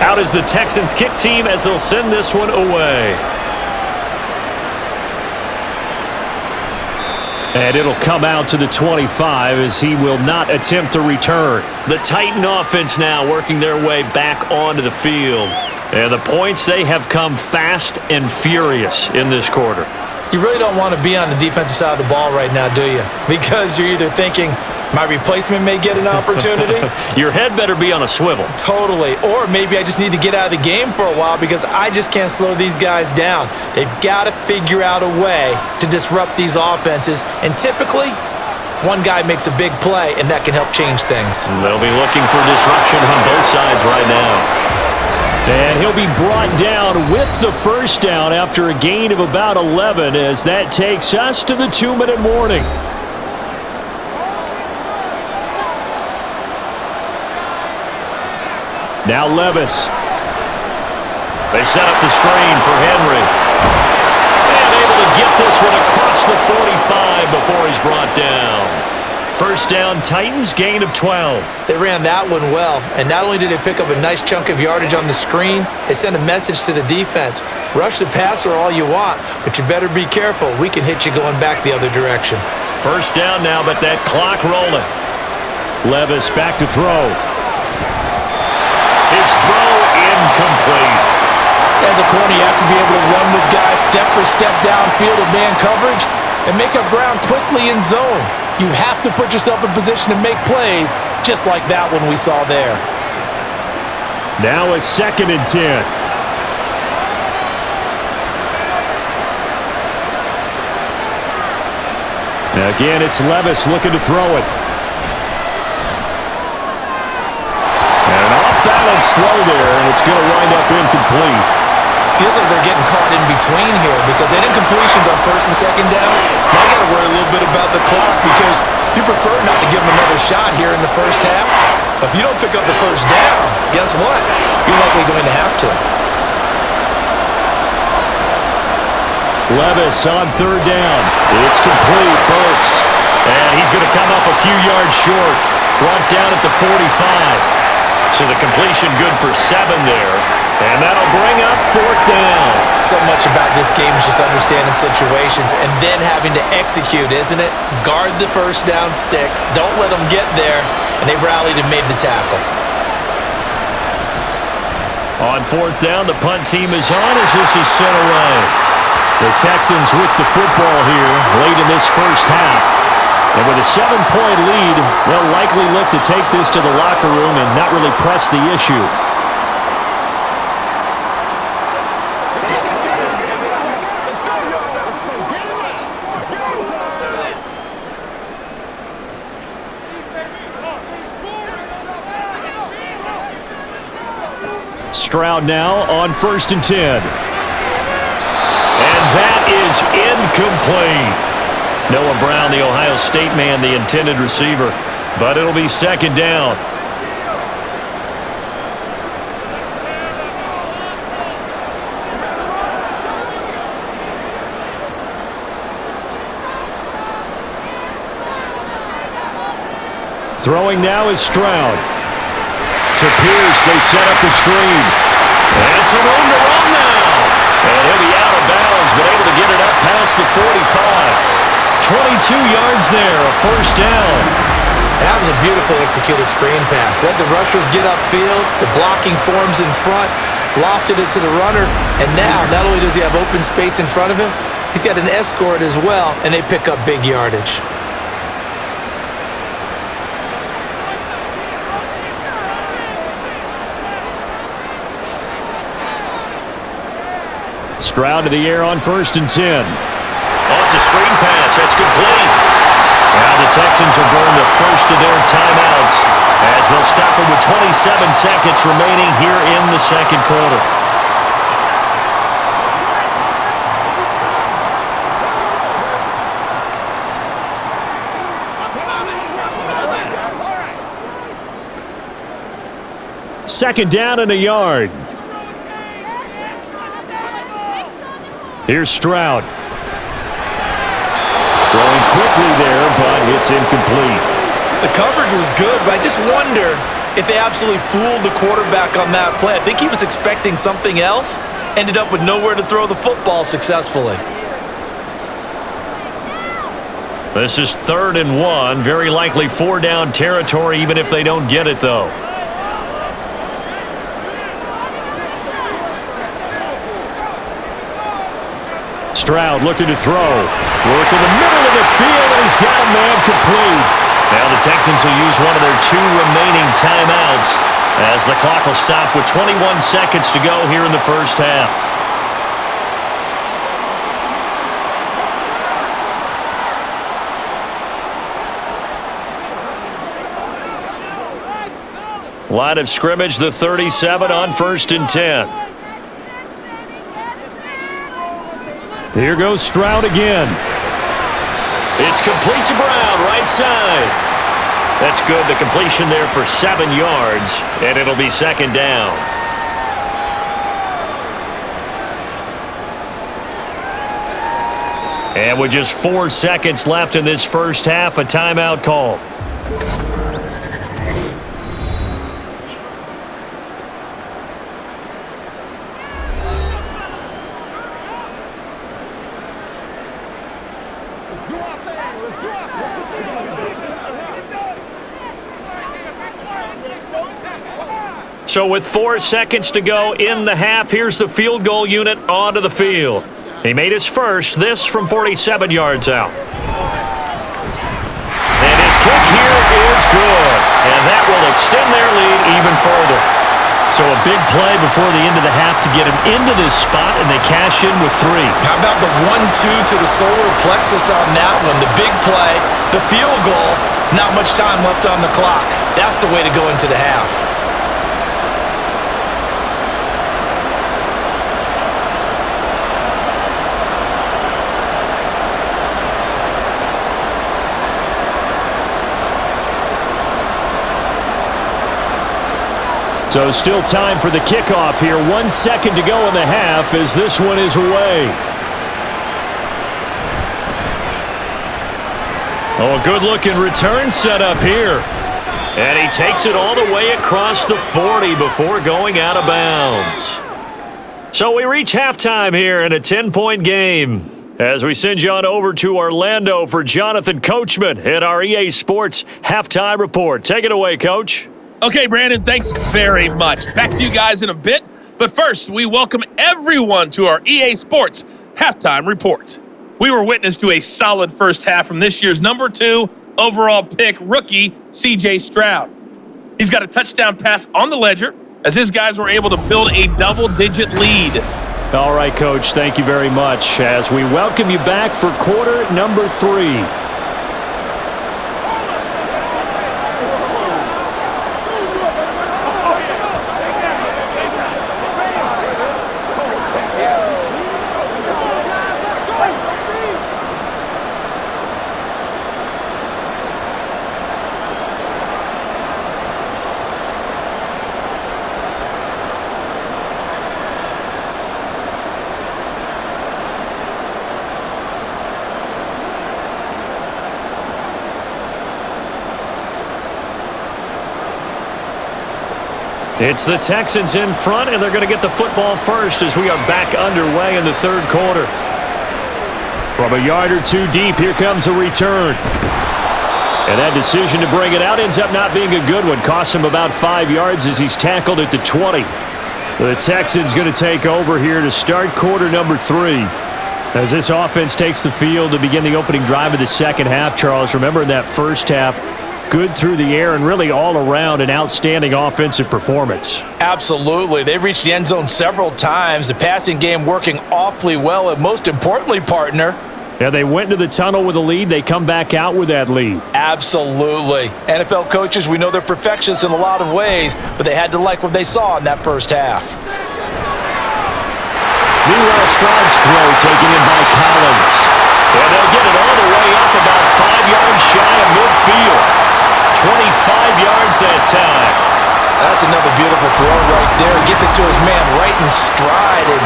S2: Out is the Texans kick team as they'll send this one away. And it'll come out to the 25 as he will not attempt to return. The Titan offense now working their way back onto the field. And the points, they have come fast and furious in this quarter.
S3: You really don't want to be on the defensive side of the ball right now, do you? Because you're either thinking, My replacement may get an opportunity.
S2: Your head better be on a swivel.
S3: Totally. Or maybe I just need to get out of the game for a while because I just can't slow these guys down. They've got to figure out a way to disrupt these offenses. And typically, one guy makes a big play, and that can help change things.
S2: They'll be looking for disruption on both sides right now. And he'll be brought down with the first down after a gain of about 11 as that takes us to the 2-minute warning. Now Levis. They set up the screen for Henry. And able to get this one across the 45 before he's brought down. First down, Titans, gain of 12.
S3: They ran that one well, and not only did they pick up a nice chunk of yardage on the screen, they sent a message to the defense. Rush the passer all you want, but you better be careful. We can hit you going back the other direction.
S2: First down now, but that clock rolling. Levis back to throw. His throw incomplete.
S3: As a corner, you have to be able to run with guys step for step downfield in man coverage and make up ground quickly in zone. You have to put yourself in position to make plays, just like that one we saw there.
S2: Now a 2nd and 10. Again, it's Levis looking to throw it. Balance throw there, and it's going to wind up incomplete.
S3: Feels like they're getting caught in between here because they did incompletions on 1st and 2nd down. Now you got to worry a little bit about the clock because you prefer not to give them another shot here in the first half. But if you don't pick up the first down, guess what? You're likely going to have to.
S2: Levis on 3rd down. It's complete. Burks. And he's going to come up a few yards short. Brought down at the 45. So the completion good for 7 there. And that'll bring up 4th down.
S3: So much about this game is just understanding situations and then having to execute, isn't it? Guard the first down sticks. Don't let them get there. And they rallied and made the tackle.
S2: On 4th down, the punt team is on as this is sent away. The Texans with the football here late in this first half. And with a 7-point lead, they'll likely look to take this to the locker room and not really press the issue. Stroud now on 1st and 10. And that is incomplete. Noah Brown, the Ohio State man, the intended receiver. But it'll be 2nd down. Throwing now is Stroud. To Pierce, they set up the screen. And some room to run now. And he'll be out of bounds, but able to get it up past the 45. 22 yards there, a first down.
S3: That was a beautifully executed screen pass. Let the rushers get upfield. The blocking forms in front. Lofted it to the runner. And now, not only does he have open space in front of him, he's got an escort as well, and they pick up big yardage.
S2: Stroud to the air on 1st and 10. Oh, it's a screen pass. That's complete. Now the Texans will burn the first of their timeouts as they'll stop them with 27 seconds remaining here in the 2nd quarter. Second down and a yard. Here's Stroud. Throwing quickly there, but it's incomplete.
S3: The coverage was good, but I just wonder if they absolutely fooled the quarterback on that play. I think he was expecting something else, ended up with nowhere to throw the football successfully.
S2: This is 3rd and 1, very likely 4-down territory, even if they don't get it, though. Stroud looking to throw. Work in the middle of the field, and he's got a man complete. Now the Texans will use one of their 2 remaining timeouts as the clock will stop with 21 seconds to go here in the first half. Line of scrimmage, the 37 on 1st and 10. Here goes Stroud again. It's complete to Brown, right side. That's good. The completion there for 7 yards, and it'll be 2nd down. And with just 4 seconds left in this first half, a timeout call. So with 4 seconds to go in the half, here's the field goal unit onto the field. He made his first, this from 47 yards out. And his kick here is good. And that will extend their lead even further. So a big play before the end of the half to get him into this spot, and they cash in with 3.
S3: How about the 1-2 to the solar plexus on that one? The big play, the field goal, not much time left on the clock. That's the way to go into the half.
S2: So still time for the kickoff here. 1 second to go in the half as this one is away. Oh, good-looking return set up here. And he takes it all the way across the 40 before going out of bounds. So we reach halftime here in a 10-point game as we send you on over to Orlando for Jonathan Coachman in our EA Sports Halftime Report. Take it away, Coach.
S4: Okay, Brandon, thanks very much. Back to you guys in a bit. But first, we welcome everyone to our EA Sports Halftime Report. We were witness to a solid first half from this year's number 2 overall pick rookie, C.J. Stroud. He's got a touchdown pass on the ledger as his guys were able to build a double-digit lead.
S2: All right, Coach, thank you very much as we welcome you back for quarter number 3. It's the Texans in front, and they're going to get the football first as we are back underway in the 3rd quarter. From a yard or 2 deep, here comes a return. And that decision to bring it out ends up not being a good one. Costs him about 5 yards as he's tackled at the 20. The Texans going to take over here to start quarter number 3. As this offense takes the field to begin the opening drive of the second half, Charles, remember in that first half, good through the air and really all around an outstanding offensive performance.
S3: Absolutely. They've reached the end zone several times. The passing game working awfully well, and most importantly, partner,
S2: yeah, they went to the tunnel with a lead. They come back out with that lead.
S3: Absolutely. NFL coaches, we know they're perfectionists in a lot of ways, but they had to like what they saw in that first half.
S2: Meanwhile, Stroud's throw taken in by Collins. And they'll get it all the way up about 5 yards shy of midfield. 25 yards that time.
S3: That's another beautiful throw right there. Gets it to his man right in stride. And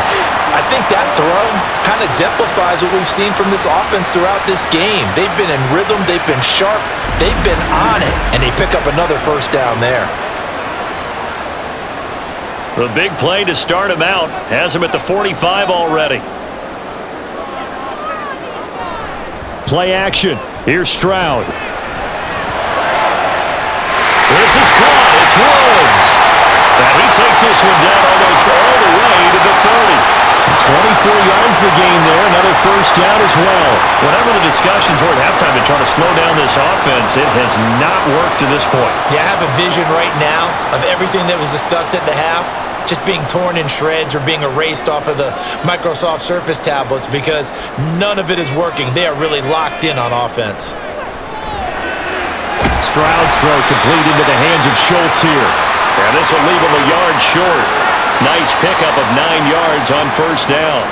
S3: I think that throw kind of exemplifies what we've seen from this offense throughout this game. They've been in rhythm. They've been sharp. They've been on it. And they pick up another first down there.
S2: The big play to start him out has him at the 45 already. Play action. Here's Stroud. This is caught. It's Woods. And he takes this one down almost all the way to the 30. 24 yards the gain there, another first down as well. Whatever the discussions were at halftime to try to slow down this offense, it has not worked to this point.
S3: Yeah, I have a vision right now of everything that was discussed at the half just being torn in shreds or being erased off of the Microsoft Surface tablets because none of it is working. They are really locked in on offense.
S2: Stroud's throw complete into the hands of Schultz here. And this will leave him a yard short. Nice pickup of 9 yards on first down.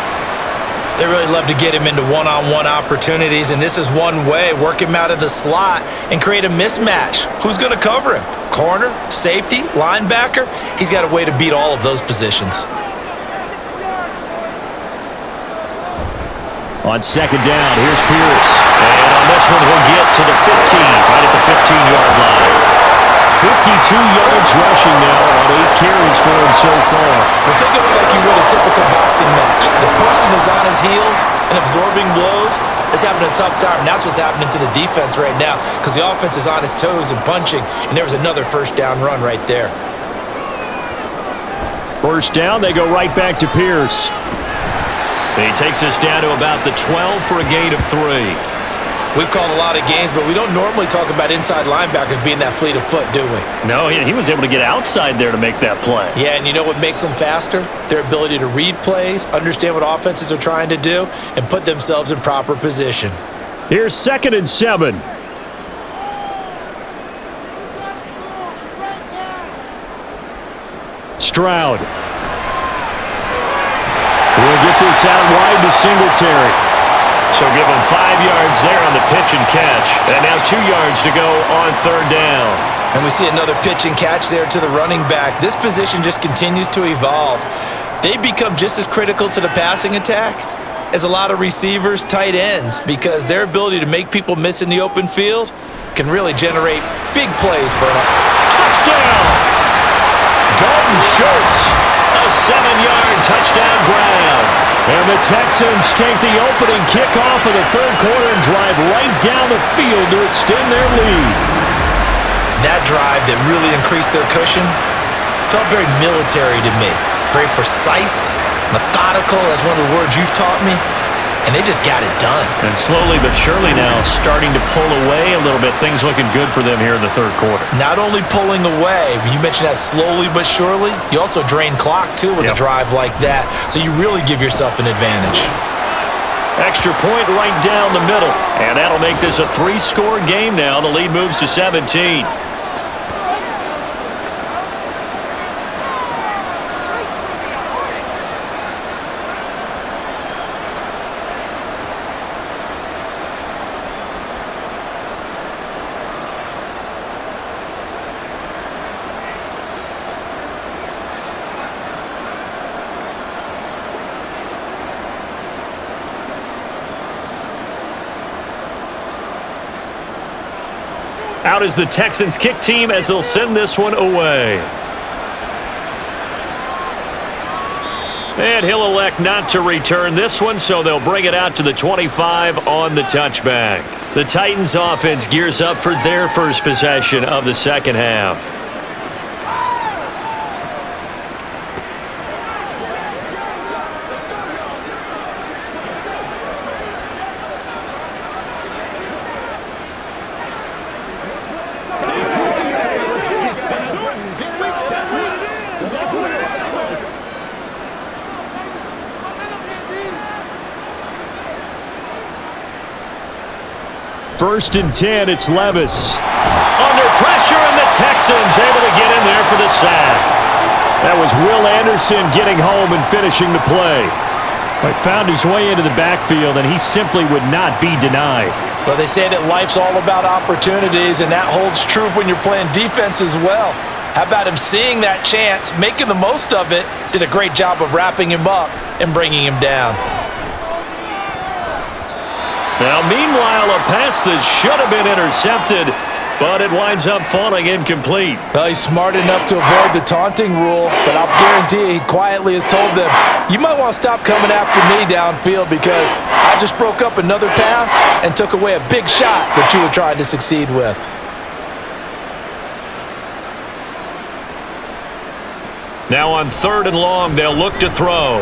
S3: They really love to get him into one-on-one opportunities, and this is one way. Work him out of the slot and create a mismatch. Who's going to cover him? Corner, safety, linebacker? He's got a way to beat all of those positions.
S2: On second down, here's Pierce. And on this one, he'll get to the 15, right at the 15-yard line. 52 yards rushing now on 8 carries for him so far.
S3: Well, think of it like you would a typical boxing match. The person is on his heels and absorbing blows is having a tough time. And that's what's happening to the defense right now because the offense is on his toes and punching. And there was another first down run right there.
S2: First down, they go right back to Pierce. He takes us down to about the 12 for a gain of 3.
S3: We've called a lot of games, but we don't normally talk about inside linebackers being that fleet of foot, do we?
S2: No, he was able to get outside there to make that play.
S3: Yeah, and you know what makes them faster? Their ability to read plays, understand what offenses are trying to do, and put themselves in proper position.
S2: Here's 2nd and 7. Stroud. We'll get this out wide to Singletary. So give him 5 yards there on the pitch and catch. And now 2 yards to go on third down.
S3: And we see another pitch and catch there to the running back. This position just continues to evolve. They become just as critical to the passing attack as a lot of receivers, tight ends, because their ability to make people miss in the open field can really generate big plays for them.
S2: Touchdown! Dalton Schultz, a 7-yard touchdown grab. And the Texans take the opening kickoff of the third quarter and drive right down the field to extend their lead.
S3: That drive that really increased their cushion felt very military to me. Very precise, methodical, that's one of the words you've taught me. And they just got it done.
S2: And slowly but surely now starting to pull away a little bit. Things looking good for them here in the third quarter.
S3: Not only pulling away, you mentioned that slowly but surely, you also drain clock too with a drive like that. So you really give yourself an advantage.
S2: Extra point right down the middle. And that'll make this a 3-score game now. The lead moves to 17. Out is the Texans kick team as they'll send this one away. And he'll elect not to return this one, so they'll bring it out to the 25 on the touchback. The Titans offense gears up for their first possession of the second half. First and 10, it's Levis. Under pressure, and the Texans able to get in there for the sack. That was Will Anderson getting home and finishing the play. He found his way into the backfield, and he simply would not be denied.
S3: Well, they say that life's all about opportunities, and that holds true when you're playing defense as well. How about him seeing that chance, making the most of it, did a great job of wrapping him up and bringing him down.
S2: Now, meanwhile, a pass that should have been intercepted, but it winds up falling incomplete.
S3: Well, he's smart enough to avoid the taunting rule, but I'll guarantee he quietly has told them, you might want to stop coming after me downfield because I just broke up another pass and took away a big shot that you were trying to succeed with.
S2: Now on 3rd and long, they'll look to throw.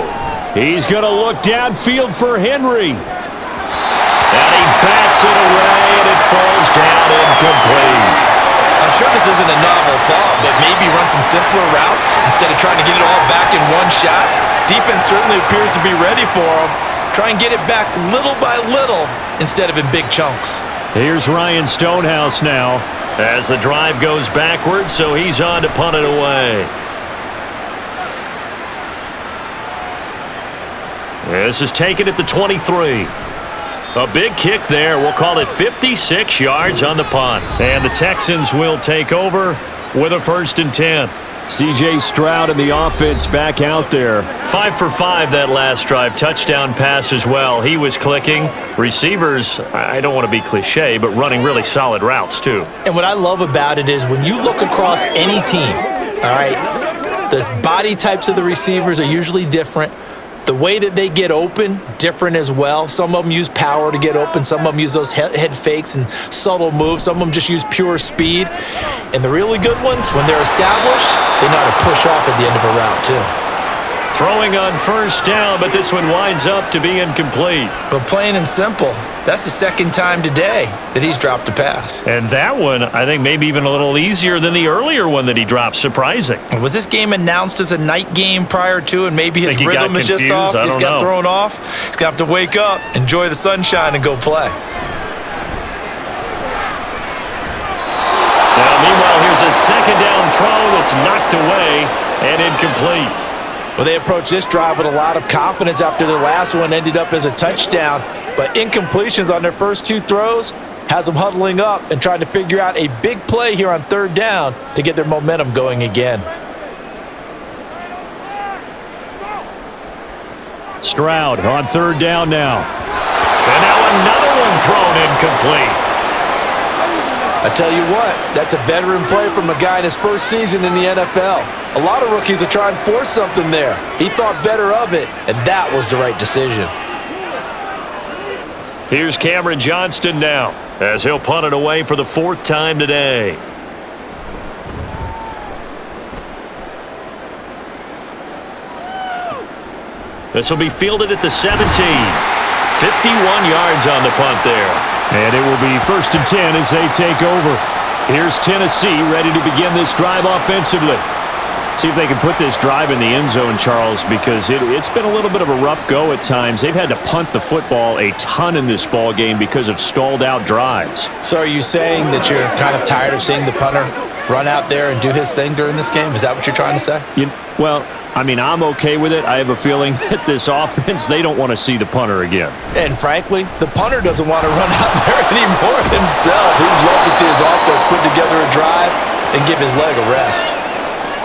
S2: He's going to look downfield for Henry. And he bats it away, and it falls down incomplete.
S3: I'm sure this isn't a novel thought, but maybe run some simpler routes instead of trying to get it all back in one shot. Defense certainly appears to be ready for him. Try and get it back little by little instead of in big chunks.
S2: Here's Ryan Stonehouse now as the drive goes backwards, so he's on to punt it away. This is taken at the 23. A big kick there. We'll call it 56 yards on the punt. And the Texans will take over with a 1st and 10. C.J. Stroud and the offense back out there. 5 for 5 that last drive. Touchdown pass as well. He was clicking. Receivers, I don't want to be cliche, but running really solid routes too.
S3: And what I love about it is when you look across any team, all right, the body types of the receivers are usually different. The way that they get open, different as well. Some of them use power to get open. Some of them use those head fakes and subtle moves. Some of them just use pure speed. And the really good ones, when they're established, they know how to push off at the end of a route too.
S2: Throwing on 1st down, but this one winds up to be incomplete.
S3: But plain and simple, that's the 2nd time today that he's dropped a pass.
S2: And that one, I think, maybe even a little easier than the earlier one that he dropped. Surprising.
S3: Was this game announced as a night game prior to, and maybe his rhythm is just off? He's got thrown off. He's going to have to wake up, enjoy the sunshine, and go play.
S2: Now, meanwhile, here's a 2nd down throw that's knocked away and incomplete.
S3: Well, they approached this drive with a lot of confidence after their last one ended up as a touchdown. But incompletions on their first 2 throws has them huddling up and trying to figure out a big play here on 3rd down to get their momentum going again.
S2: Stroud on 3rd down now. And now another one thrown incomplete.
S3: I tell you what, that's a veteran play from a guy in his first season in the NFL. A lot of rookies are trying to force something there. He thought better of it, and that was the right decision.
S2: Here's Cameron Johnston now as he'll punt it away for the 4th time today. This will be fielded at the 17. 51 yards on the punt there. And it will be 1st and 10 as they take over. Here's Tennessee ready to begin this drive offensively. See if they can put this drive in the end zone, Charles, because it's been a little bit of a rough go at times. They've had to punt the football a ton in this ball game because of stalled out drives.
S3: So are you saying that you're kind of tired of seeing the punter run out there and do his thing during this game? Is that what you're trying to say?
S2: Well, I mean, I'm okay with it. I have a feeling that this offense, they don't want to see the punter again.
S3: And frankly, the punter doesn't want to run out there anymore himself. He'd love to see his offense put together a drive and give his leg a rest.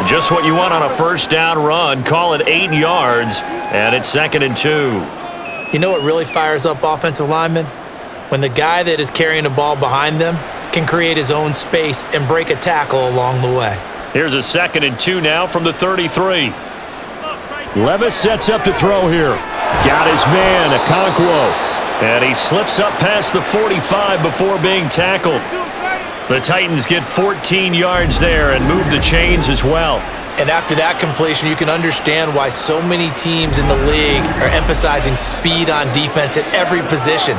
S2: Just what you want on a 1st down run. Call it 8 yards, and it's 2nd and 2.
S3: You know what really fires up offensive linemen? When the guy that is carrying the ball behind them can create his own space and break a tackle along the way.
S2: Here's a 2nd and 2 now from the 33. Levis sets up to throw here. Got his man, Okonkwo. And he slips up past the 45 before being tackled. The Titans get 14 yards there and move the chains as well.
S3: And after that completion, you can understand why so many teams in the league are emphasizing speed on defense at every position.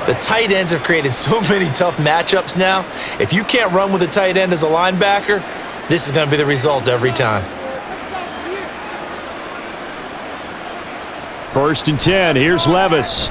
S3: The tight ends have created so many tough matchups now. If you can't run with a tight end as a linebacker, this is going to be the result every time.
S2: 1st and 10. Here's Levis.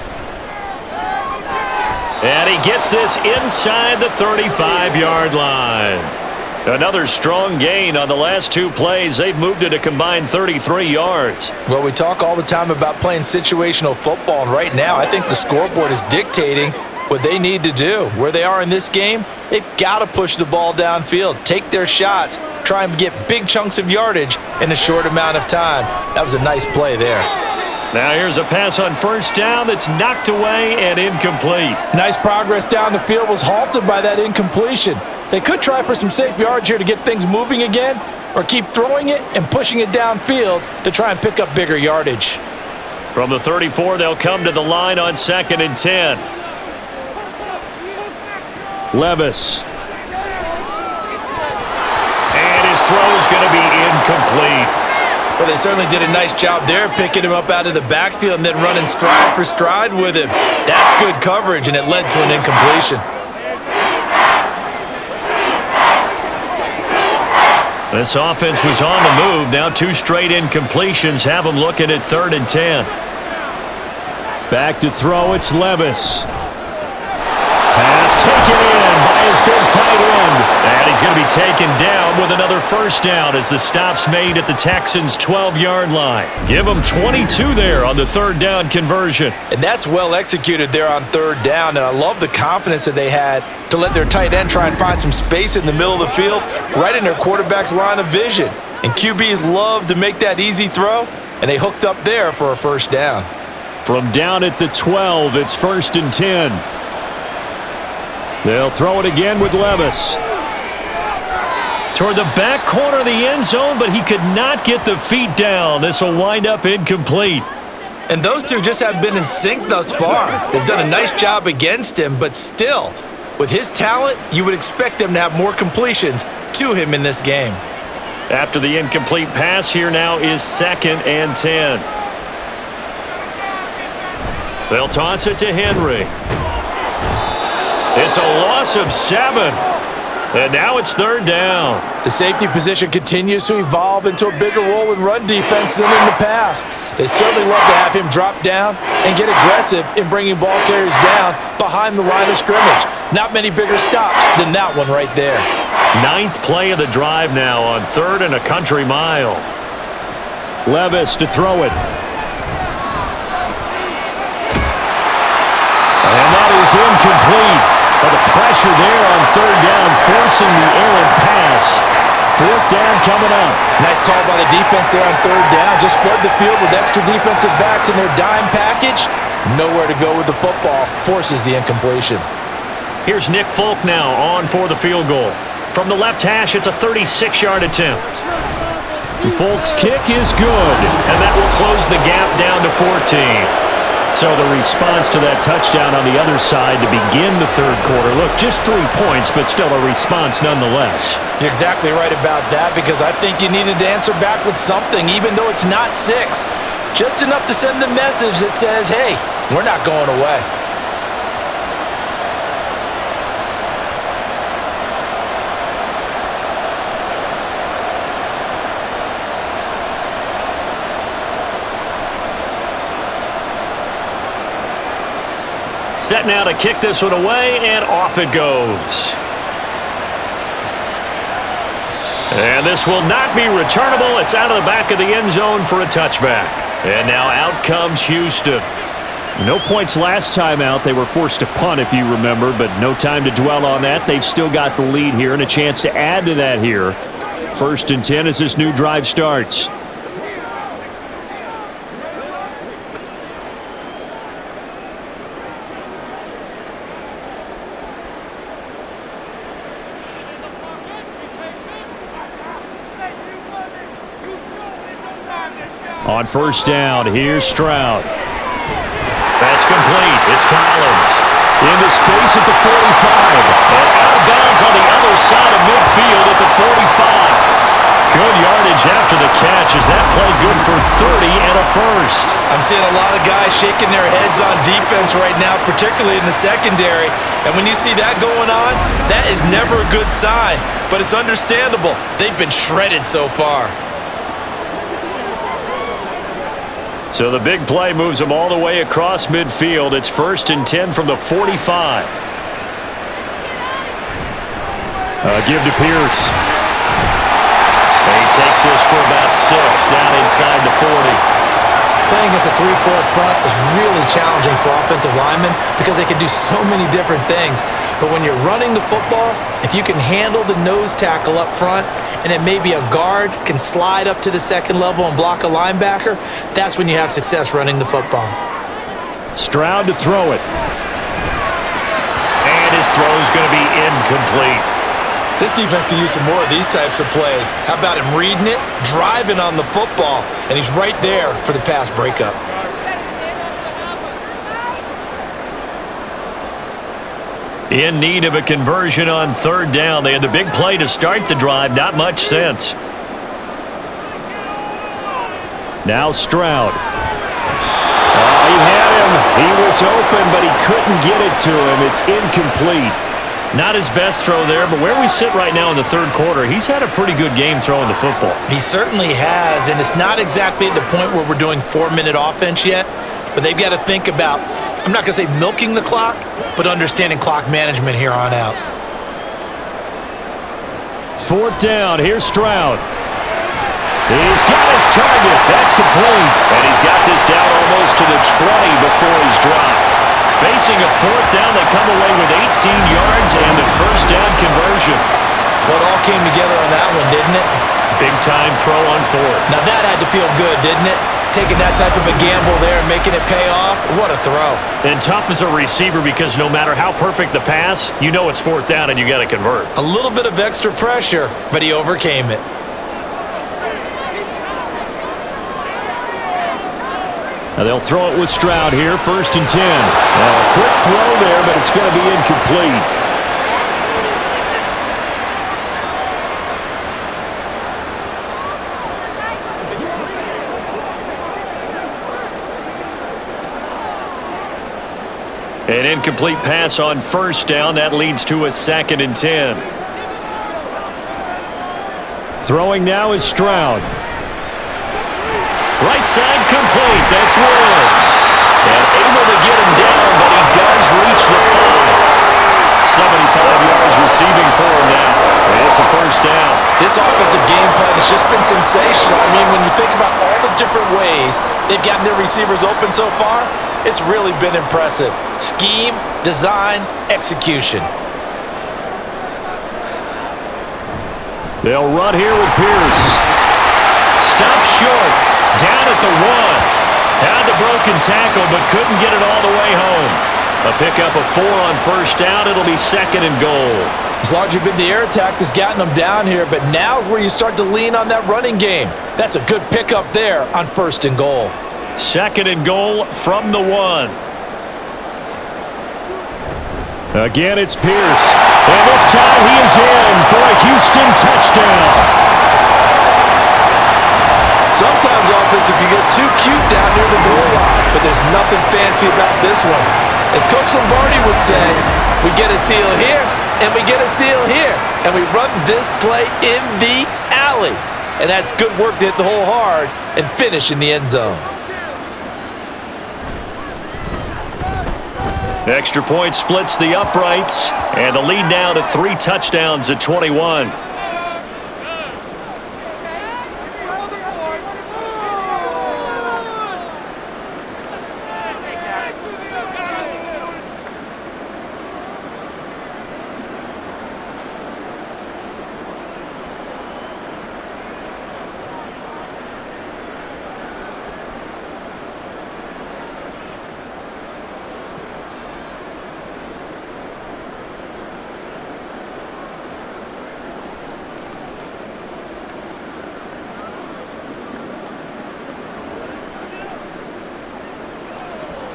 S2: And he gets this inside the 35-yard line. Another strong gain on the last 2 plays. They've moved it a combined 33 yards.
S3: Well, we talk all the time about playing situational football, and right now I think the scoreboard is dictating what they need to do. Where they are in this game, they've got to push the ball downfield, take their shots, try and get big chunks of yardage in a short amount of time. That was a nice play there.
S2: Now here's a pass on 1st down that's knocked away and incomplete.
S3: Nice progress down the field was halted by that incompletion. They could try for some safe yards here to get things moving again, or keep throwing it and pushing it downfield to try and pick up bigger yardage.
S2: From the 34, they'll come to the line on 2nd and 10. Levis. And his throw is going to be incomplete.
S3: Well, they certainly did a nice job there, picking him up out of the backfield and then running stride for stride with him. That's good coverage, and it led to an incompletion.
S2: This offense was on the move. Now 2 straight incompletions have them looking at 3rd and 10. Back to throw, it's Levis. Pass taken in by his big tight end. And he's going to be taken down with another first down as the stop's made at the Texans' 12-yard line. Give them 22 there on the 3rd down conversion.
S3: And that's well executed there on 3rd down, and I love the confidence that they had to let their tight end try and find some space in the middle of the field, right in their quarterback's line of vision. And QBs love to make that easy throw, and they hooked up there for a first down.
S2: From down at the 12, it's 1st and 10. They'll throw it again with Levis. Toward the back corner of the end zone, but he could not get the feet down. This will wind up incomplete.
S3: And those two just have been in sync thus far. They've done a nice job against him, but still, with his talent, you would expect them to have more completions to him in this game.
S2: After the incomplete pass, here now is 2nd and 10. They'll toss it to Henry. It's a loss of 7. And now it's 3rd down.
S3: The safety position continues to evolve into a bigger role in run defense than in the past. They certainly love to have him drop down and get aggressive in bringing ball carriers down behind the line of scrimmage. Not many bigger stops than that one right there.
S2: 9th play of the drive now on 3rd and a country mile. Levis to throw it. And that is incomplete. But the pressure there on 3rd down, forcing the errant pass. 4th down coming up.
S3: Nice call by the defense there on 3rd down. Just flood the field with extra defensive backs in their dime package. Nowhere to go with the football. Forces the incompletion.
S2: Here's Nick Folk now on for the field goal. From the left hash, it's a 36-yard attempt. Folk's kick is good, and that will close the gap down to 14. So the response to that touchdown on the other side to begin the 3rd quarter. Look, just 3 points, but still a response nonetheless.
S3: You're exactly right about that, because I think you needed to answer back with something, even though it's not 6. Just enough to send the message that says, hey, we're not going away.
S2: Set now to kick this one away, and off it goes. And this will not be returnable. It's out of the back of the end zone for a touchback. And now out comes Houston. No points last time out. They were forced to punt, if you remember, but no time to dwell on that. They've still got the lead here and a chance to add to that here. 1st and 10 as this new drive starts. On 1st down, here's Stroud. That's complete. It's Collins. Into space at the 45. And out of bounds on the other side of midfield at the 45. Good yardage after the catch. Is that play good for 30 and a first?
S3: I'm seeing a lot of guys shaking their heads on defense right now, particularly in the secondary. And when you see that going on, that is never a good sign. But it's understandable. They've been shredded so far.
S2: So the big play moves them all the way across midfield. It's 1st and 10 from the 45. Give to Pierce. And he takes this for about 6 down inside the 40.
S3: Playing against a 3-4 front is really challenging for offensive linemen because they can do so many different things. But when you're running the football, if you can handle the nose tackle up front, and then maybe a guard can slide up to the 2nd level and block a linebacker, that's when you have success running the football.
S2: Stroud to throw it. And his throw is going to be incomplete.
S3: This defense can use some more of these types of plays. How about him reading it, driving on the football, and he's right there for the pass breakup.
S2: In need of a conversion on 3rd down. They had the big play to start the drive. Not much sense. Now Stroud. He had him. He was open, but he couldn't get it to him. It's incomplete. Not his best throw there, but where we sit right now in the third quarter, he's had a pretty good game throwing the football.
S3: He certainly has, and it's not exactly at the point where we're doing 4-minute offense yet, but they've got to think about, I'm not going to say milking the clock, but understanding clock management here on out.
S2: Fourth down. Here's Stroud. He's got his target. That's complete. And he's got this down almost to the 20 before he's dropped. Facing a fourth down, they come away with 18 yards and the first down conversion.
S3: Well, it all came together on that one, didn't it?
S2: Big-time throw on fourth.
S3: Now that had to feel good, didn't it? Taking that type of a gamble there and making it pay off. What a throw.
S2: And tough as a receiver because no matter how perfect the pass, you know it's fourth down and you got to convert.
S3: A little bit of extra pressure, but he overcame it.
S2: Now they'll throw it with Stroud here, 1st and 10. A quick throw there, but it's going to be incomplete. An incomplete pass on 1st down. That leads to a 2nd and 10. Throwing now is Stroud. Right side complete. That's Woods. And able to get him down, but he does reach the 5. 75 yards receiving for him now. And it's a 1st down.
S3: This offensive game plan has just been sensational. I mean, when you think about all the different ways they've gotten their receivers open so far, it's really been impressive. Scheme, design, execution.
S2: They'll run here with Pierce. Stops short. Down at the 1. Had the broken tackle, but couldn't get it all the way home. A pickup of 4 on 1st down. It'll be 2nd and goal.
S3: It's largely been the air attack that's gotten them down here, but now's where you start to lean on that running game. That's a good pickup there on 1st and goal.
S2: 2nd and goal from the 1. Again, it's Pierce. And this time he is in for a Houston touchdown.
S3: Sometimes offense can get too cute down near the goal line, but there's nothing fancy about this one. As Coach Lombardi would say, we get a seal here, and we get a seal here, and we run this play in the alley. And that's good work to hit the hole hard and finish in the end zone.
S2: Extra point splits the uprights, and the lead now to 3 touchdowns at 21.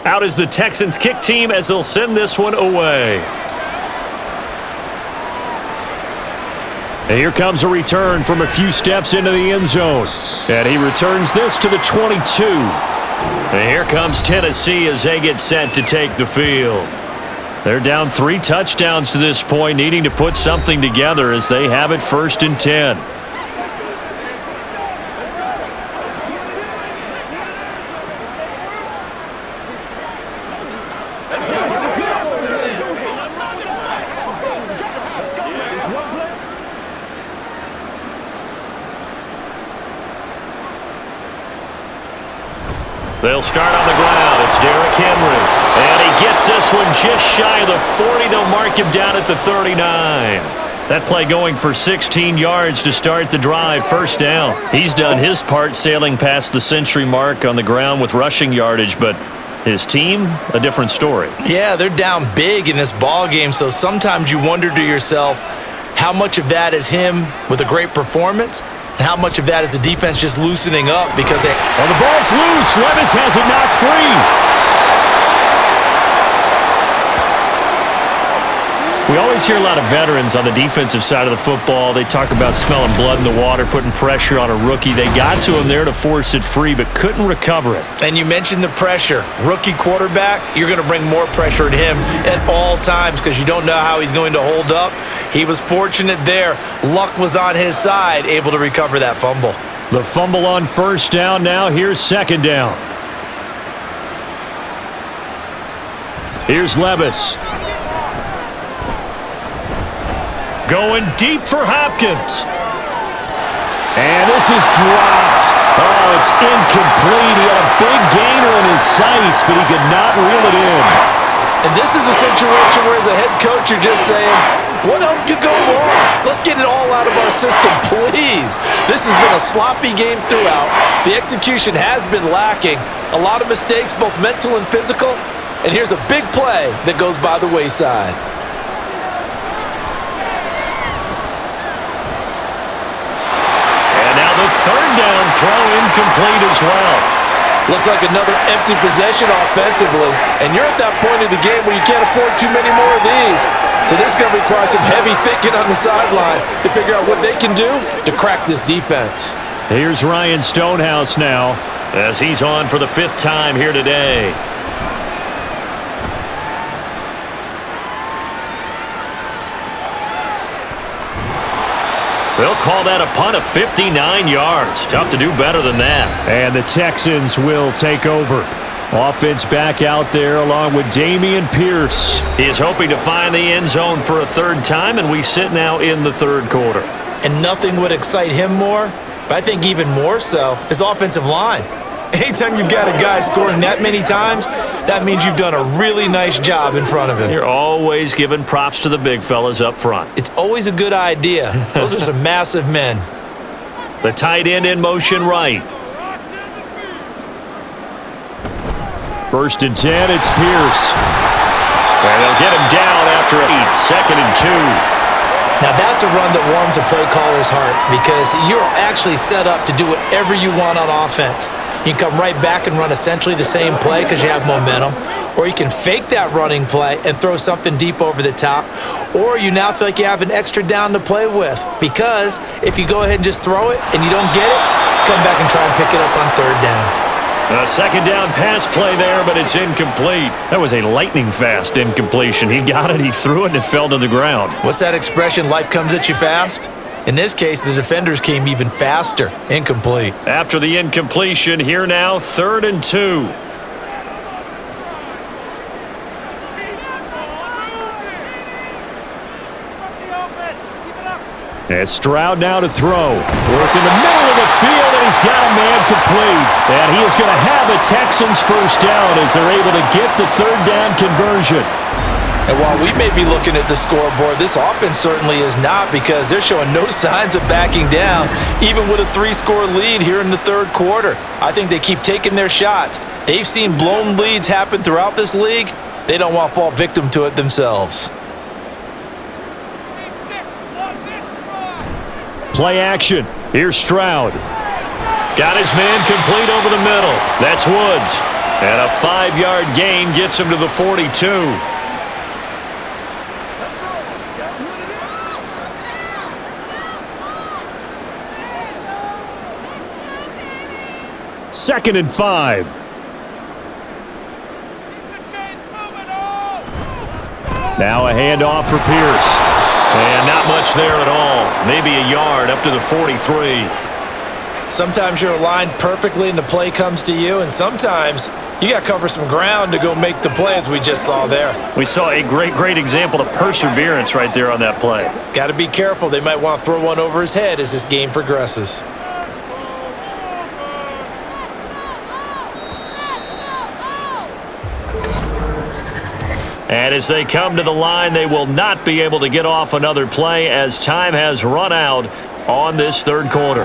S2: Out is the Texans kick team as they'll send this one away. And here comes a return from a few steps into the end zone. And he returns this to the 22. And here comes Tennessee as they get set to take the field. They're down 3 touchdowns to this point, needing to put something together as they have it 1st and 10. They'll start on the ground. It's Derrick Henry. And he gets this one just shy of the 40. They'll mark him down at the 39. That play going for 16 yards to start the drive. 1st down. He's done his part sailing past the century mark on the ground with rushing yardage, but his team, a different story.
S3: Yeah, they're down big in this ball game, so sometimes you wonder to yourself how much of that is him with a great performance and how much of that is the defense just loosening up because they...
S2: Well, the ball's loose. Levis has it knocked free. We always always hear a lot of veterans on the defensive side of the football. They talk about smelling blood in the water, putting pressure on a rookie. They got to him there to force it free, but couldn't recover it.
S3: And you mentioned the pressure. Rookie quarterback, you're going to bring more pressure at him at all times because you don't know how he's going to hold up. He was fortunate there. Luck was on his side, able to recover that fumble.
S2: The fumble on first down now. Here's second down. Here's Levis. Going deep for Hopkins. And this is dropped. Oh, it's incomplete. He had a big gainer in his sights, but he could not reel it in.
S3: And this is a situation where as a head coach, you're just saying, what else could go wrong? Let's get it all out of our system, please. This has been a sloppy game throughout. The execution has been lacking. A lot of mistakes, both mental and physical. And here's a big play that goes by the wayside.
S2: And now the third down throw incomplete as well.
S3: Looks like another empty possession offensively. And you're at that point of the game where you can't afford too many more of these. So this is going to require some heavy thinking on the sideline to figure out what they can do to crack this defense.
S2: Here's Ryan Stonehouse now as he's on for the 5th time here today. They'll call that a punt of 59 yards. Tough to do better than that. And the Texans will take over. Offense back out there along with Dameon Pierce. He is hoping to find the end zone for a 3rd time, and we sit now in the 3rd quarter.
S3: And nothing would excite him more, but I think even more so, his offensive line. Anytime you've got a guy scoring that many times, that means you've done a really nice job in front of him.
S2: You're always giving props to the big fellas up front.
S3: It's always a good idea. Those are some massive men.
S2: The tight end in motion right. 1st and 10, it's Pierce. And they'll get him down after 8, 2nd and 2.
S3: Now that's a run that warms a play caller's heart because you're actually set up to do whatever you want on offense. You can come right back and run essentially the same play because you have momentum, or you can fake that running play and throw something deep over the top, or you now feel like you have an extra down to play with because if you go ahead and just throw it and you don't get it, come back and try and pick it up on 3rd down.
S2: A 2nd down pass play there, but it's incomplete. That was a lightning-fast incompletion. He got it, he threw it, and it fell to the ground.
S3: What's that expression, life comes at you fast? In this case, the defenders came even faster. Incomplete.
S2: After the incompletion, here now, 3rd and 2. And Stroud now to throw. Work in the middle of the field, and he's got a man complete. And he is going to have a Texans 1st down as they're able to get the 3rd down conversion.
S3: And while we may be looking at the scoreboard, this offense certainly is not because they're showing no signs of backing down, even with a 3-score lead here in the 3rd quarter. I think they keep taking their shots. They've seen blown leads happen throughout this league. They don't want to fall victim to it themselves.
S2: Play action. Here's Stroud. Got his man complete over the middle. That's Woods. And a 5-yard gain gets him to the 42. Second and 5. Now a handoff for Pierce. And not much there at all. Maybe a yard up to the 43.
S3: Sometimes you're aligned perfectly and the play comes to you, and sometimes you got to cover some ground to go make the play as we just saw there.
S2: We saw a great example of perseverance right there on that play.
S3: Got to be careful. They might want to throw one over his head as this game progresses.
S2: And as they come to the line, they will not be able to get off another play as time has run out on this 3rd quarter.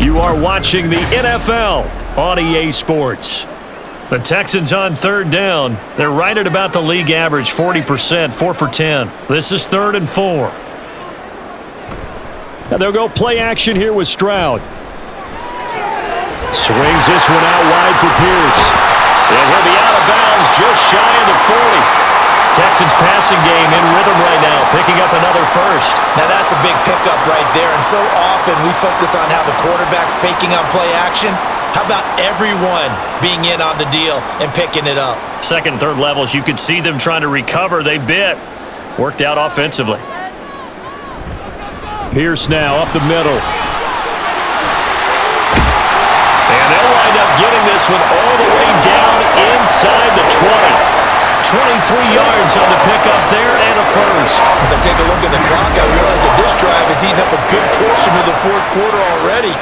S2: You are watching the NFL on EA Sports. The Texans on 3rd down. They're right at about the league average, 40%, 4 for 10. This is 3rd and 4. And they'll go play action here with Stroud. Swings this one out wide for Pierce. And he'll be out of bounds just shy of the 40. Texans passing game in rhythm right now, picking up another first.
S3: Now that's a big pickup right there, and so often we focus on how the quarterback's faking on play action. How about everyone being in on the deal and picking it up?
S2: Second and third levels, you could see them trying to recover. They bit. Worked out offensively. Pierce now up the middle. And they'll wind up getting this one all the way down inside the 20. 23 yards on the pickup there and a first.
S3: As I take a look at the clock, I realize that this drive has eaten up a good portion of the fourth quarter already.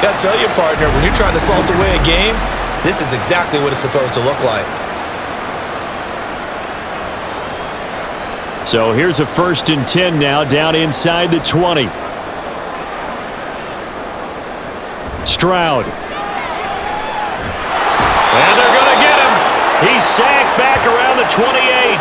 S3: Gotta tell you, partner, when you're trying to salt away a game, this is exactly what it's supposed to look like.
S2: So here's a 1st and 10 now, down inside the 20. Stroud. And they're going to get him. He's sacked back around the 28.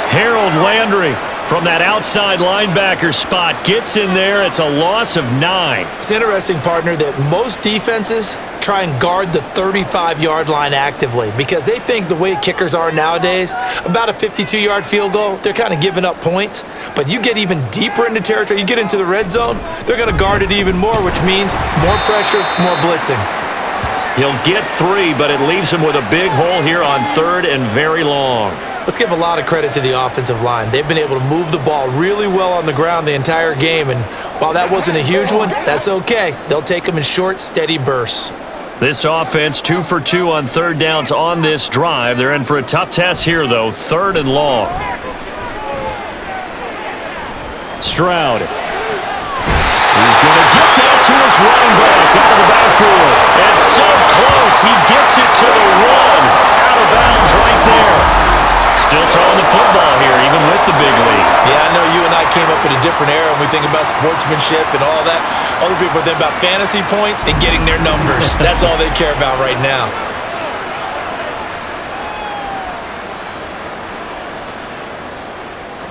S2: Harold Landry from that outside linebacker spot gets in there. It's a loss of 9.
S3: It's interesting, partner, that most defenses try and guard the 35-yard line actively because they think the way kickers are nowadays, about a 52-yard field goal, they're kind of giving up points. But you get even deeper into territory, you get into the red zone, they're going to guard it even more, which means more pressure, more blitzing.
S2: He'll get 3, but it leaves him with a big hole here on 3rd and very long.
S3: Let's give a lot of credit to the offensive line. They've been able to move the ball really well on the ground the entire game, and while that wasn't a huge one, that's okay. They'll take them in short, steady bursts.
S2: This offense 2 for 2 on 3rd downs on this drive. They're in for a tough task here, though. 3rd and long. Stroud. He's going to get that to his running back out of the backfield. And so close, he gets it to the 1. Out of bounds right there. Still throwing the football here, even with the big lead.
S3: Yeah, I know you and I came up in a different era and we think about sportsmanship and all that. Other people think about fantasy points and getting their numbers. That's all they care about right now.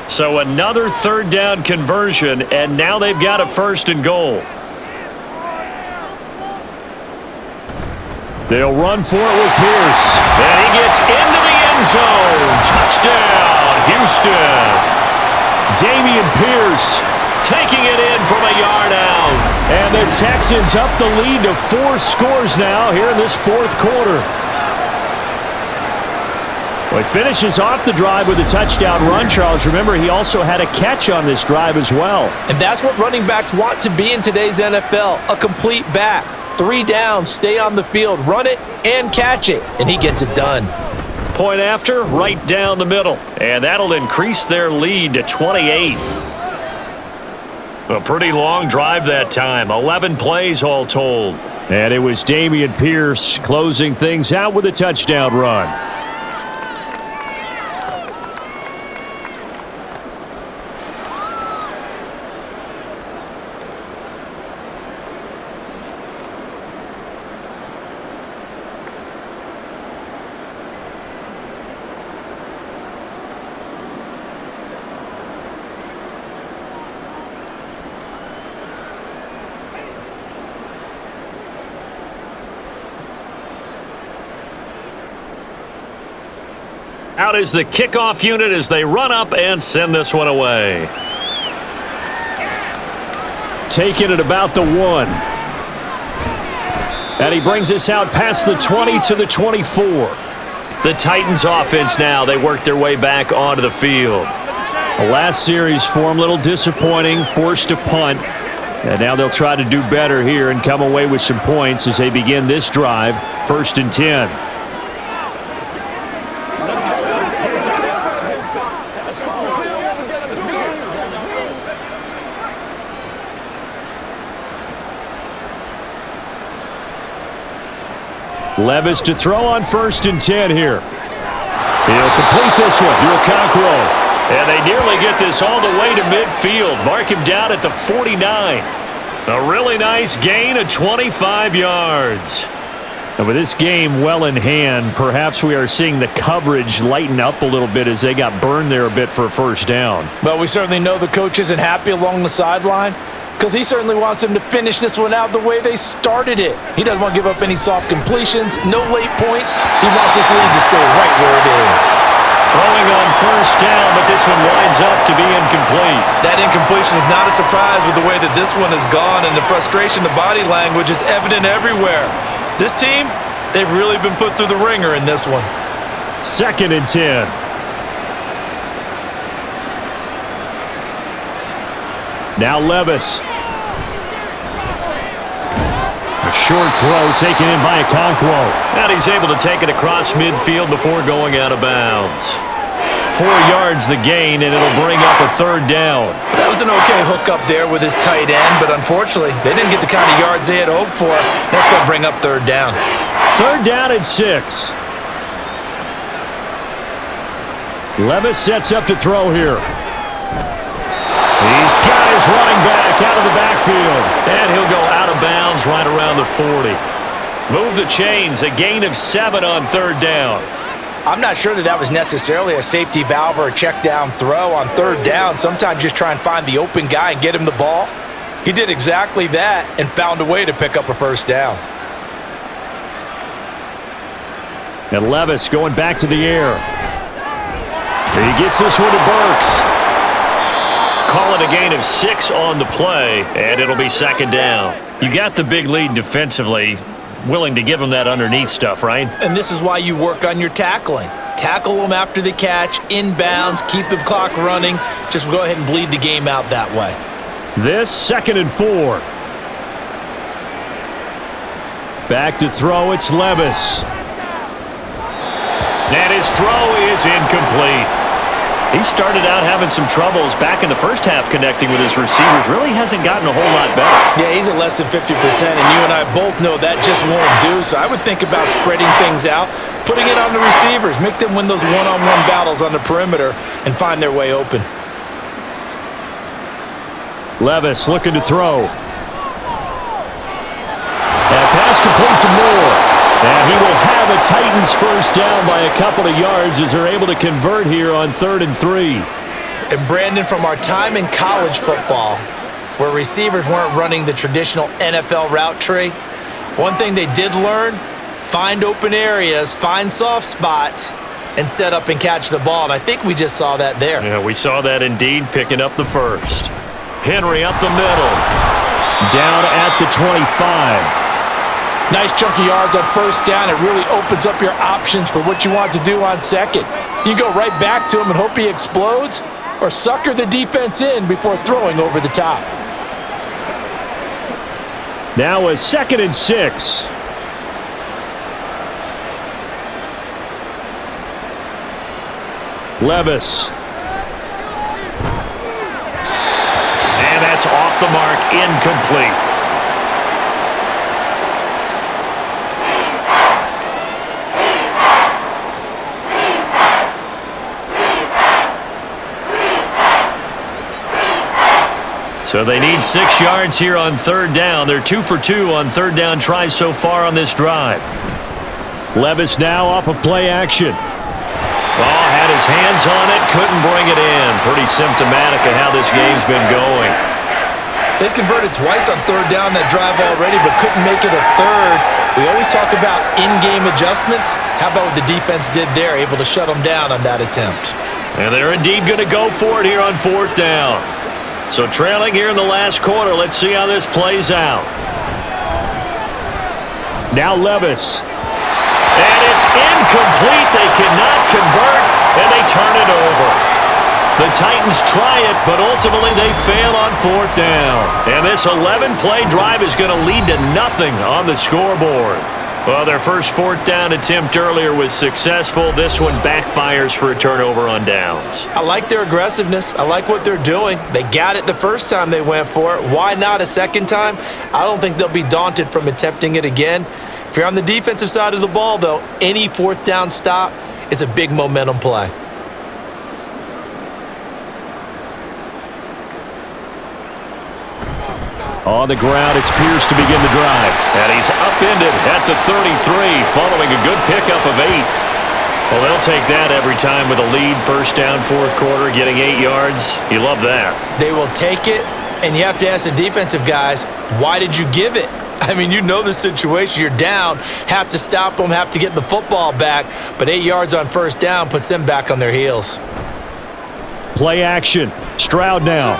S2: So another 3rd down conversion, and now they've got a 1st and goal. They'll run for it with Pierce. And he gets into the end zone. Touchdown, Houston. Damian Pierce taking it in from a yard out. And the Texans up the lead to 4 scores now here in this 4th quarter. Well, he finishes off the drive with a touchdown run, Charles. Remember, he also had a catch on this drive as well.
S3: And that's what running backs want to be in today's NFL, a complete back. 3 downs, stay on the field, run it, and catch it. And he gets it done.
S2: Point after, right down the middle. And that'll increase their lead to 28. A pretty long drive that time. 11 plays all told. And it was Damian Pierce closing things out with a touchdown run. Out is the kickoff unit as they run up and send this one away. Taking it about the 1. And he brings us out past the 20 to the 24. The Titans offense now, they work their way back onto the field. The last series for them, a little disappointing, forced a punt. And now they'll try to do better here and come away with some points as they begin this drive, 1st and 10. Levis to throw on 1st and 10 here. He'll complete this one. Okonkwo. And they nearly get this all the way to midfield. Mark him down at the 49. A really nice gain of 25 yards. And with this game well in hand, perhaps we are seeing the coverage lighten up a little bit as they got burned there a bit for a 1st down.
S3: Well, we certainly know the coach isn't happy along the sideline, because he certainly wants them to finish this one out the way they started it. He doesn't want to give up any soft completions, no late points. He wants his lead to stay right where it is.
S2: Throwing on first down, but this one winds up to be incomplete.
S3: That incompletion is not a surprise with the way that this one has gone, and the frustration, the body language is evident everywhere. This team, they've really been put through the ringer in this one.
S2: 2nd and 10. Now Levis. A short throw taken in by Okonkwo. And he's able to take it across midfield before going out of bounds. 4 yards the gain, and it'll bring up a 3rd down.
S3: That was an okay hook up there with his tight end, but unfortunately, they didn't get the kind of yards they had hoped for. That's going to bring up 3rd down.
S2: 3rd down and 6. Levis sets up to throw here. He's got his running back out of the backfield. And he'll go out of bounds right around the 40. Move the chains, a gain of 7 on 3rd down.
S3: I'm not sure that was necessarily a safety valve or a check down throw on 3rd down. Sometimes just try and find the open guy and get him the ball. He did exactly that and found a way to pick up a 1st down.
S2: And Levis going back to the air. He gets this one to Burks. Call it a gain of 6 on the play, and it'll be 2nd down. You got the big lead defensively. Willing to give him that underneath stuff, right?
S3: And this is why you work on your tackling. Tackle them after the catch, inbounds, keep the clock running. Just go ahead and bleed the game out that way.
S2: This 2nd and 4. Back to throw, it's Levis. And his throw is incomplete. He started out having some troubles back in the first half connecting with his receivers. Really hasn't gotten a whole lot better.
S3: Yeah, he's at less than 50%, and you and I both know that just won't do. So I would think about spreading things out, putting it on the receivers, make them win those one-on-one battles on the perimeter and find their way open.
S2: Levis looking to throw. And pass complete to Moore. And he will have a Titans 1st down by a couple of yards as they're able to convert here on 3rd and 3.
S3: And Brandon, from our time in college football, where receivers weren't running the traditional NFL route tree, one thing they did learn, find open areas, find soft spots, and set up and catch the ball. And I think we just saw that there.
S2: Yeah, we saw that indeed, picking up the 1st. Henry up the middle. Down at the 25.
S3: Nice chunky yards on 1st down. It really opens up your options for what you want to do on 2nd. You go right back to him and hope he explodes, or sucker the defense in before throwing over the top.
S2: Now a 2nd and 6. Levis. And that's off the mark, incomplete. So they need 6 yards here on 3rd down. They're 2 for 2 on 3rd down tries so far on this drive. Levis now off of play action. Oh, had his hands on it, couldn't bring it in. Pretty symptomatic of how this game's been going.
S3: They converted twice on 3rd down that drive already, but couldn't make it a 3rd. We always talk about in-game adjustments. How about what the defense did there, able to shut them down on that attempt?
S2: And they're indeed going to go for it here on 4th down. So trailing here in the last quarter, let's see how this plays out. Now Levis. And it's incomplete. They cannot convert, and they turn it over. The Titans try it, but ultimately they fail on 4th down. And this 11-play drive is going to lead to nothing on the scoreboard. Well, their first 4th down attempt earlier was successful. This one backfires for a turnover on downs.
S3: I like their aggressiveness. I like what they're doing. They got it the first time they went for it. Why not a second time? I don't think they'll be daunted from attempting it again. If you're on the defensive side of the ball, though, any 4th down stop is a big momentum play.
S2: On the ground, it's Pierce to begin the drive. And he's upended at the 33, following a good pickup of 8. Well, they'll take that every time with a lead. 1st down, 4th quarter, getting 8 yards. You love that.
S3: They will take it, and you have to ask the defensive guys, why did you give it? I mean, you know the situation. You're down, have to stop them, have to get the football back, but 8 yards on first down puts them back on their heels.
S2: Play action. Stroud now.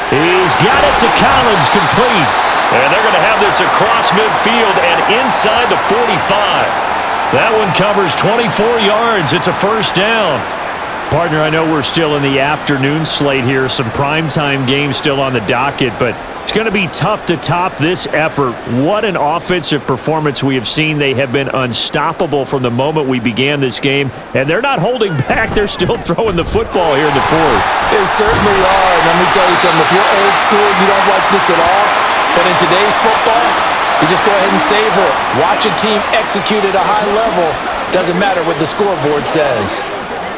S2: He's got it to Collins, complete. And they're going to have this across midfield and inside the 45. That one covers 24 yards. It's a first down. Partner, I know we're still in the afternoon slate here. Some primetime games still on the docket, but it's going to be tough to top this effort. What an offensive performance we have seen. They have been unstoppable from the moment we began this game, and they're not holding back. They're still throwing the football here in the fourth.
S3: They certainly are. And let me tell you something. If you're old school, you don't like this at all. But in today's football, you just go ahead and savor it. Watch a team execute at a high level. Doesn't matter what the scoreboard says.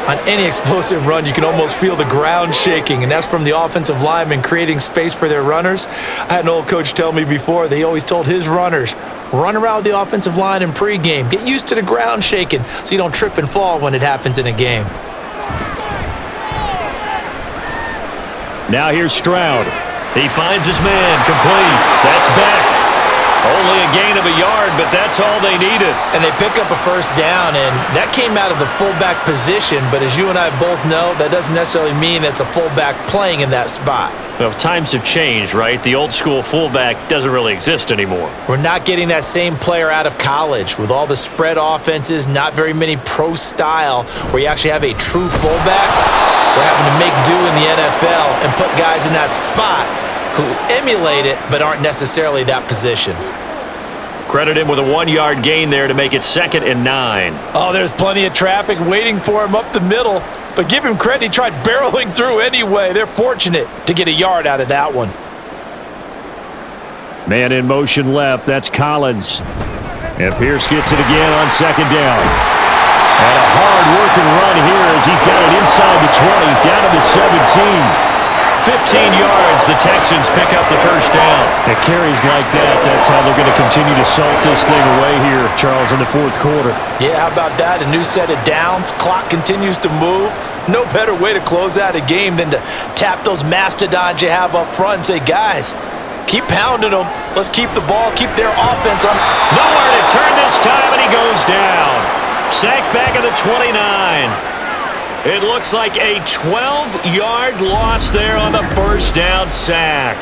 S3: On any explosive run, you can almost feel the ground shaking, and that's from the offensive linemen creating space for their runners. I had an old coach tell me before, they always told his runners, run around the offensive line in pregame. Get used to the ground shaking so you don't trip and fall when it happens in a game.
S2: Now here's Stroud. He finds his man, complete. That's back. Only a gain of a yard, but that's all they needed.
S3: And they pick up a first down, and that came out of the fullback position. But as you and I both know, that doesn't necessarily mean that's a fullback playing in that spot.
S2: Well, times have changed, right? The old school fullback doesn't really exist anymore.
S3: We're not getting that same player out of college. With all the spread offenses, not very many pro style where you actually have a true fullback. We're having to make do in the NFL and put guys in that spot who emulate it but aren't necessarily that position.
S2: Credit him with a 1-yard gain there to make it 2nd and 9.
S3: Oh, there's plenty of traffic waiting for him up the middle. But give him credit, he tried barreling through anyway. They're fortunate to get a yard out of that one.
S2: Man in motion left, that's Collins. And Pierce gets it again on 2nd down. And a hard-working run here as he's got it inside the 20, down to the 17. 15 yards, the Texans pick up the first down. It carries like that. That's how they're going to continue to salt this thing away here, Charles, in the fourth quarter.
S3: Yeah, how about that? A new set of downs. Clock continues to move. No better way to close out a game than to tap those mastodons you have up front and say, guys, keep pounding them. Let's keep the ball, keep their offense on.
S2: Nowhere to turn this time, and he goes down. Sacked back at the 29. It looks like a 12-yard loss there on the first down sack.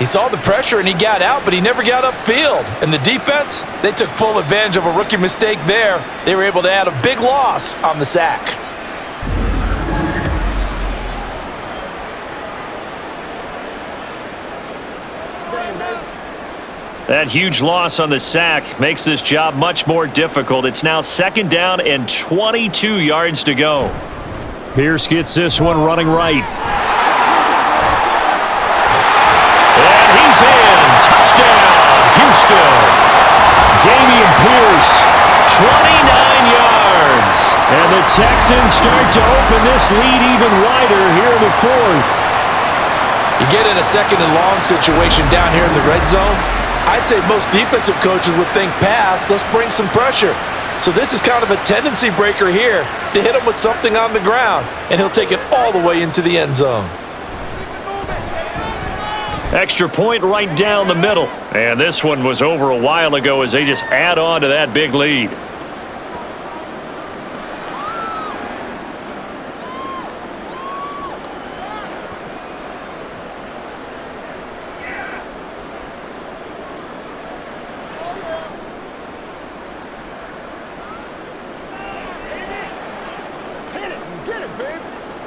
S3: He saw the pressure and he got out, but he never got upfield. And the defense, they took full advantage of a rookie mistake there. They were able to add a big loss on the sack.
S2: That huge loss on the sack makes this job much more difficult. It's now 2nd down and 22 yards to go. Pierce gets this one running right. And he's in. Touchdown, Houston. Dameon Pierce, 29 yards. And the Texans start to open this lead even wider here in the fourth.
S3: You get in a 2nd and long situation down here in the red zone. I'd say most defensive coaches would think pass, let's bring some pressure. So this is kind of a tendency breaker here to hit him with something on the ground, and he'll take it all the way into the end zone.
S2: Extra point right down the middle. And this one was over a while ago as they just add on to that big lead.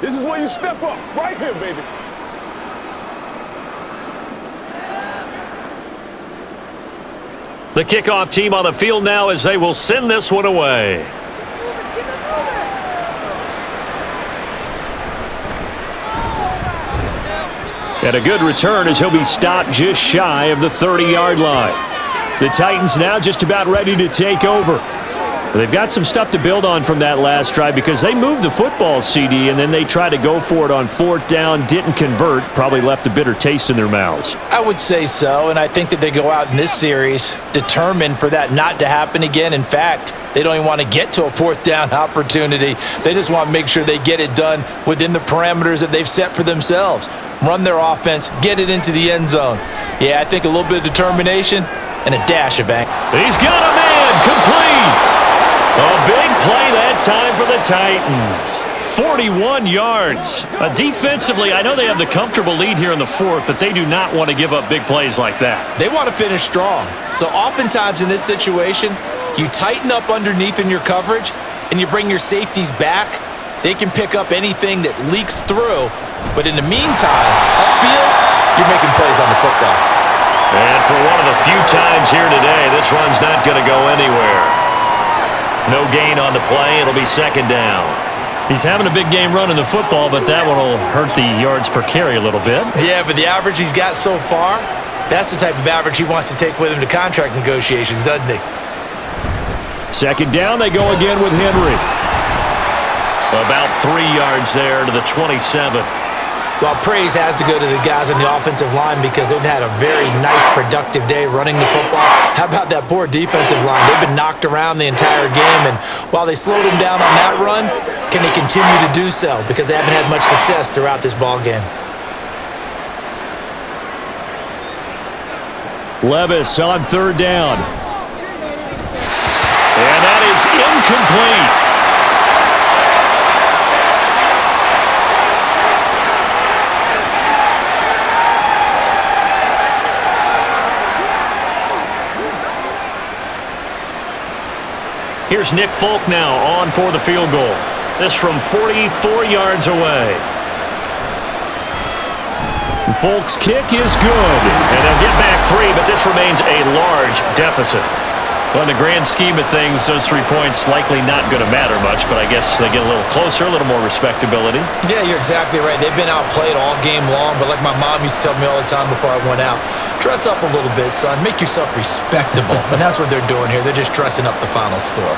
S5: This is where you step up, right here, baby.
S2: The kickoff team on the field now as they will send this one away. And a good return as he'll be stopped just shy of the 30-yard line. The Titans now just about ready to take over. They've got some stuff to build on from that last drive because they moved the football, CD, and then they tried to go for it on 4th down, didn't convert, probably left a bitter taste in their mouths.
S3: I would say so, and I think that they go out in this series determined for that not to happen again. In fact, They don't even want to get to a fourth down opportunity. They just want to make sure they get it done within the parameters that they've set for themselves. Run their offense, get it into the end zone. Yeah, I think a little bit of determination and a dash of anger.
S2: He's got a man complete. A big play that time for the Titans. 41 yards. Defensively, I know they have the comfortable lead here in the fourth, but they do not want to give up big plays like that.
S3: They want to finish strong. So oftentimes in this situation, you tighten up underneath in your coverage and you bring your safeties back. They can pick up anything that leaks through. But in the meantime, upfield, you're making plays on the football.
S2: And for one of the few times here today, this run's not going to go anywhere. No gain on the play. It'll be second down.
S6: He's having a big game running the football, but that one will hurt the yards per carry a little bit.
S3: Yeah, but the average he's got so far, that's the type of average he wants to take with him to contract negotiations, doesn't he?
S2: Second down, they go again with Henry. About 3 yards there to the 27.
S3: Well, praise has to go to the guys on the offensive line because they've had a very nice, productive day running the football. How about that poor defensive line? They've been knocked around the entire game, and while they slowed them down on that run, can they continue to do so? Because they haven't had much success throughout this ball game.
S2: Levis on third down. And that is incomplete. Here's Nick Folk now on for the field goal. This from 44 yards away. Folk's kick is good. And they'll get back 3, but this remains a large deficit. Well, in the grand scheme of things, those 3 points likely not going to matter much, but I guess they get a little closer, a little more respectability.
S3: Yeah, you're exactly right. They've been outplayed all game long, but like my mom used to tell me all the time before I went out, dress up a little bit, son. Make yourself respectable. And that's what they're doing here. They're just dressing up the final score.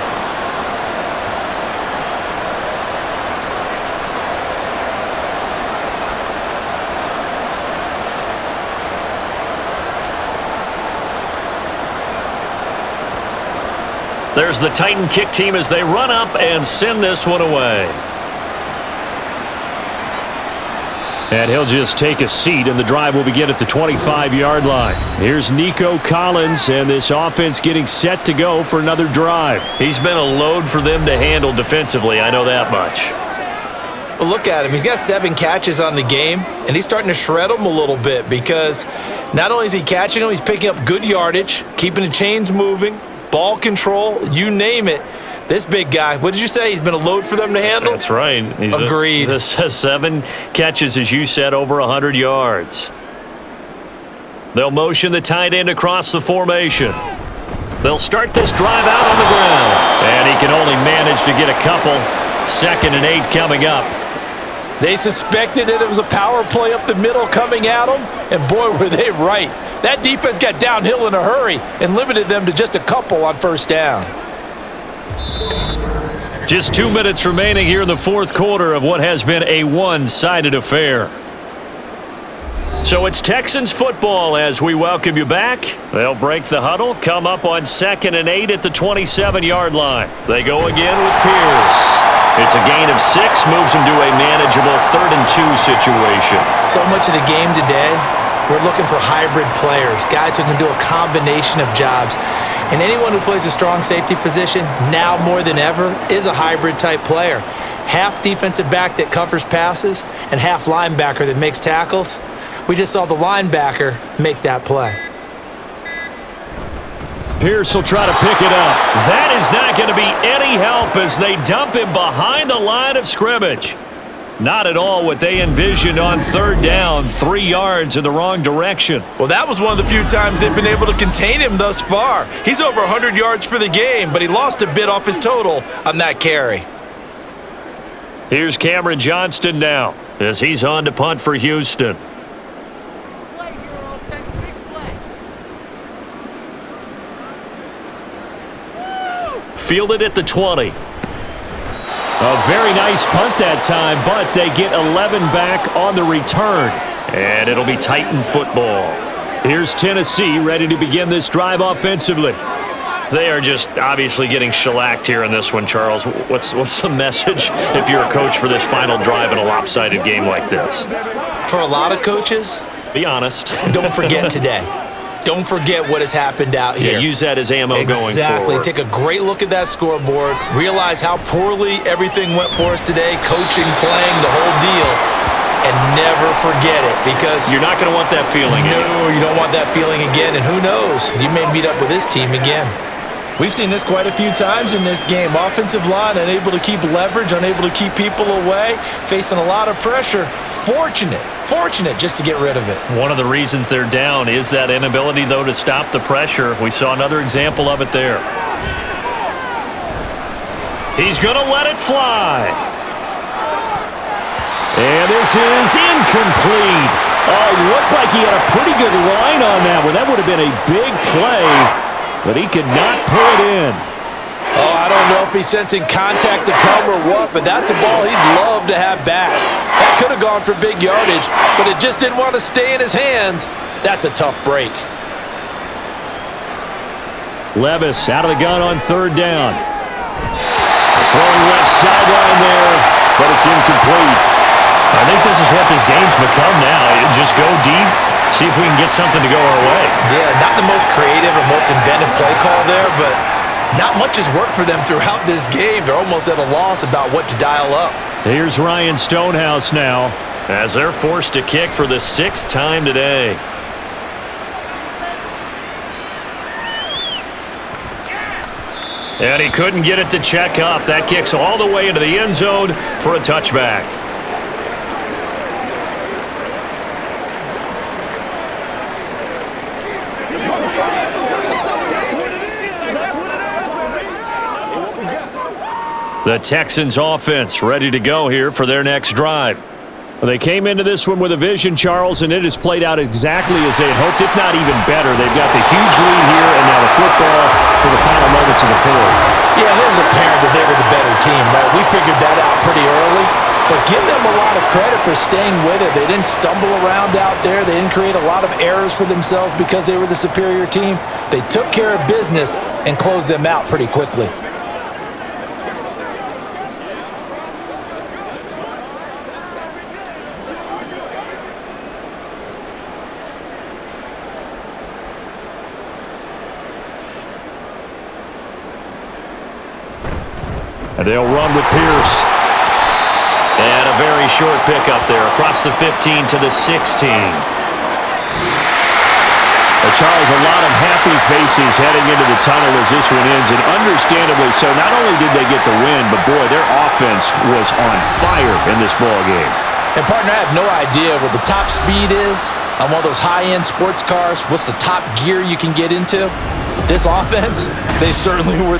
S2: There's the Titan kick team as they run up and send this one away. And he'll just take a seat, and the drive will begin at the 25-yard line. Here's Nico Collins, and this offense getting set to go for another drive. He's been a load for them to handle defensively, I know that much.
S3: Well, look at him. He's got 7 catches on the game, and he's starting to shred them a little bit because not only is he catching them, he's picking up good yardage, keeping the chains moving, ball control, you name it. This big guy, what did you say? He's been a load for them to handle?
S2: That's right.
S3: Agreed.
S2: This has 7 catches, as you said, over 100 yards. They'll motion the tight end across the formation. They'll start this drive out on the ground. And he can only manage to get a couple. 2nd and 8 coming up.
S3: They suspected that it was a power play up the middle coming at them, and boy, were they right. That defense got downhill in a hurry and limited them to just a couple on first down.
S2: Just 2 minutes remaining here in the fourth quarter of what has been a one-sided affair. So it's Texans football as we welcome you back. They'll break the huddle, come up on 2nd and 8 at the 27-yard line. They go again with Pierce. It's a gain of 6, moves them to a manageable 3rd and 2 situation.
S3: So much of the game today, we're looking for hybrid players, guys who can do a combination of jobs. And anyone who plays a strong safety position, now more than ever, is a hybrid type player. Half defensive back that covers passes and half linebacker that makes tackles. We just saw the linebacker make that play.
S2: Pierce will try to pick it up. That is not going to be any help as they dump him behind the line of scrimmage. Not at all what they envisioned on 3rd down, 3 yards in the wrong direction.
S3: Well, that was one of the few times they've been able to contain him thus far. He's over 100 yards for the game, but he lost a bit off his total on that carry.
S2: Here's Cameron Johnston now as he's on to punt for Houston. Fielded at the 20. A very nice punt that time, but they get 11 back on the return. And it'll be Titan football. Here's Tennessee ready to begin this drive offensively.
S6: They are just obviously getting shellacked here in this one, Charles. What's the message if you're a coach for this final drive in a lopsided game like this?
S3: For a lot of coaches,
S6: be honest.
S3: Don't forget today. Don't forget what has happened out here.
S6: Yeah, use that as ammo going forward.
S3: Exactly. Take a great look at that scoreboard. Realize how poorly everything went for us today, coaching, playing, the whole deal. And never forget it, because
S6: you're not going to want that feeling again.
S3: No, you don't want that feeling again. And who knows? You may meet up with this team again. We've seen this quite a few times in this game. Offensive line unable to keep leverage, unable to keep people away, facing a lot of pressure. Fortunate just to get rid of it.
S6: One of the reasons they're down is that inability, though, to stop the pressure. We saw another example of it there. He's going to let it fly. And this is incomplete. Oh, it looked like he had a pretty good line on that one. That would have been a big play, but he could not pull it in.
S3: Oh, I don't know if he's sensing contact to come or what, but that's a ball he'd love to have back. That could have gone for big yardage, but it just didn't want to stay in his hands. That's a tough break.
S6: Levis out of the gun on third down. Throwing left sideline there, but it's incomplete. I think this is what this game's become now. Just go deep, see if we can get something to go our way.
S3: Yeah, not the most creative or most inventive play call there, but not much has worked for them throughout this game. They're almost at a loss about what to dial up.
S6: Here's Ryan Stonehouse now, as they're forced to kick for the 6th time today. And he couldn't get it to check up. That kicks all the way into the end zone for a touchback. The Texans offense ready to go here for their next drive. They came into this one with a vision, Charles, and it has played out exactly as they had hoped, if not even better. They've got the huge lead here, and now the football for the final moments of the fourth.
S3: Yeah, it was apparent that they were the better team, right? We figured that out pretty early, but give them a lot of credit for staying with it. They didn't stumble around out there. They didn't create a lot of errors for themselves because they were the superior team. They took care of business and closed them out pretty quickly.
S6: And they'll run with Pierce. And a very short pickup there across the 15 to the 16. Charles, a lot of happy faces heading into the tunnel as this one ends, and understandably so. Not only did they get the win, but boy, their offense was on fire in this ball game.
S3: And partner, I have no idea what the top speed is on one of those high-end sports cars. What's the top gear you can get into? This offense, they certainly were.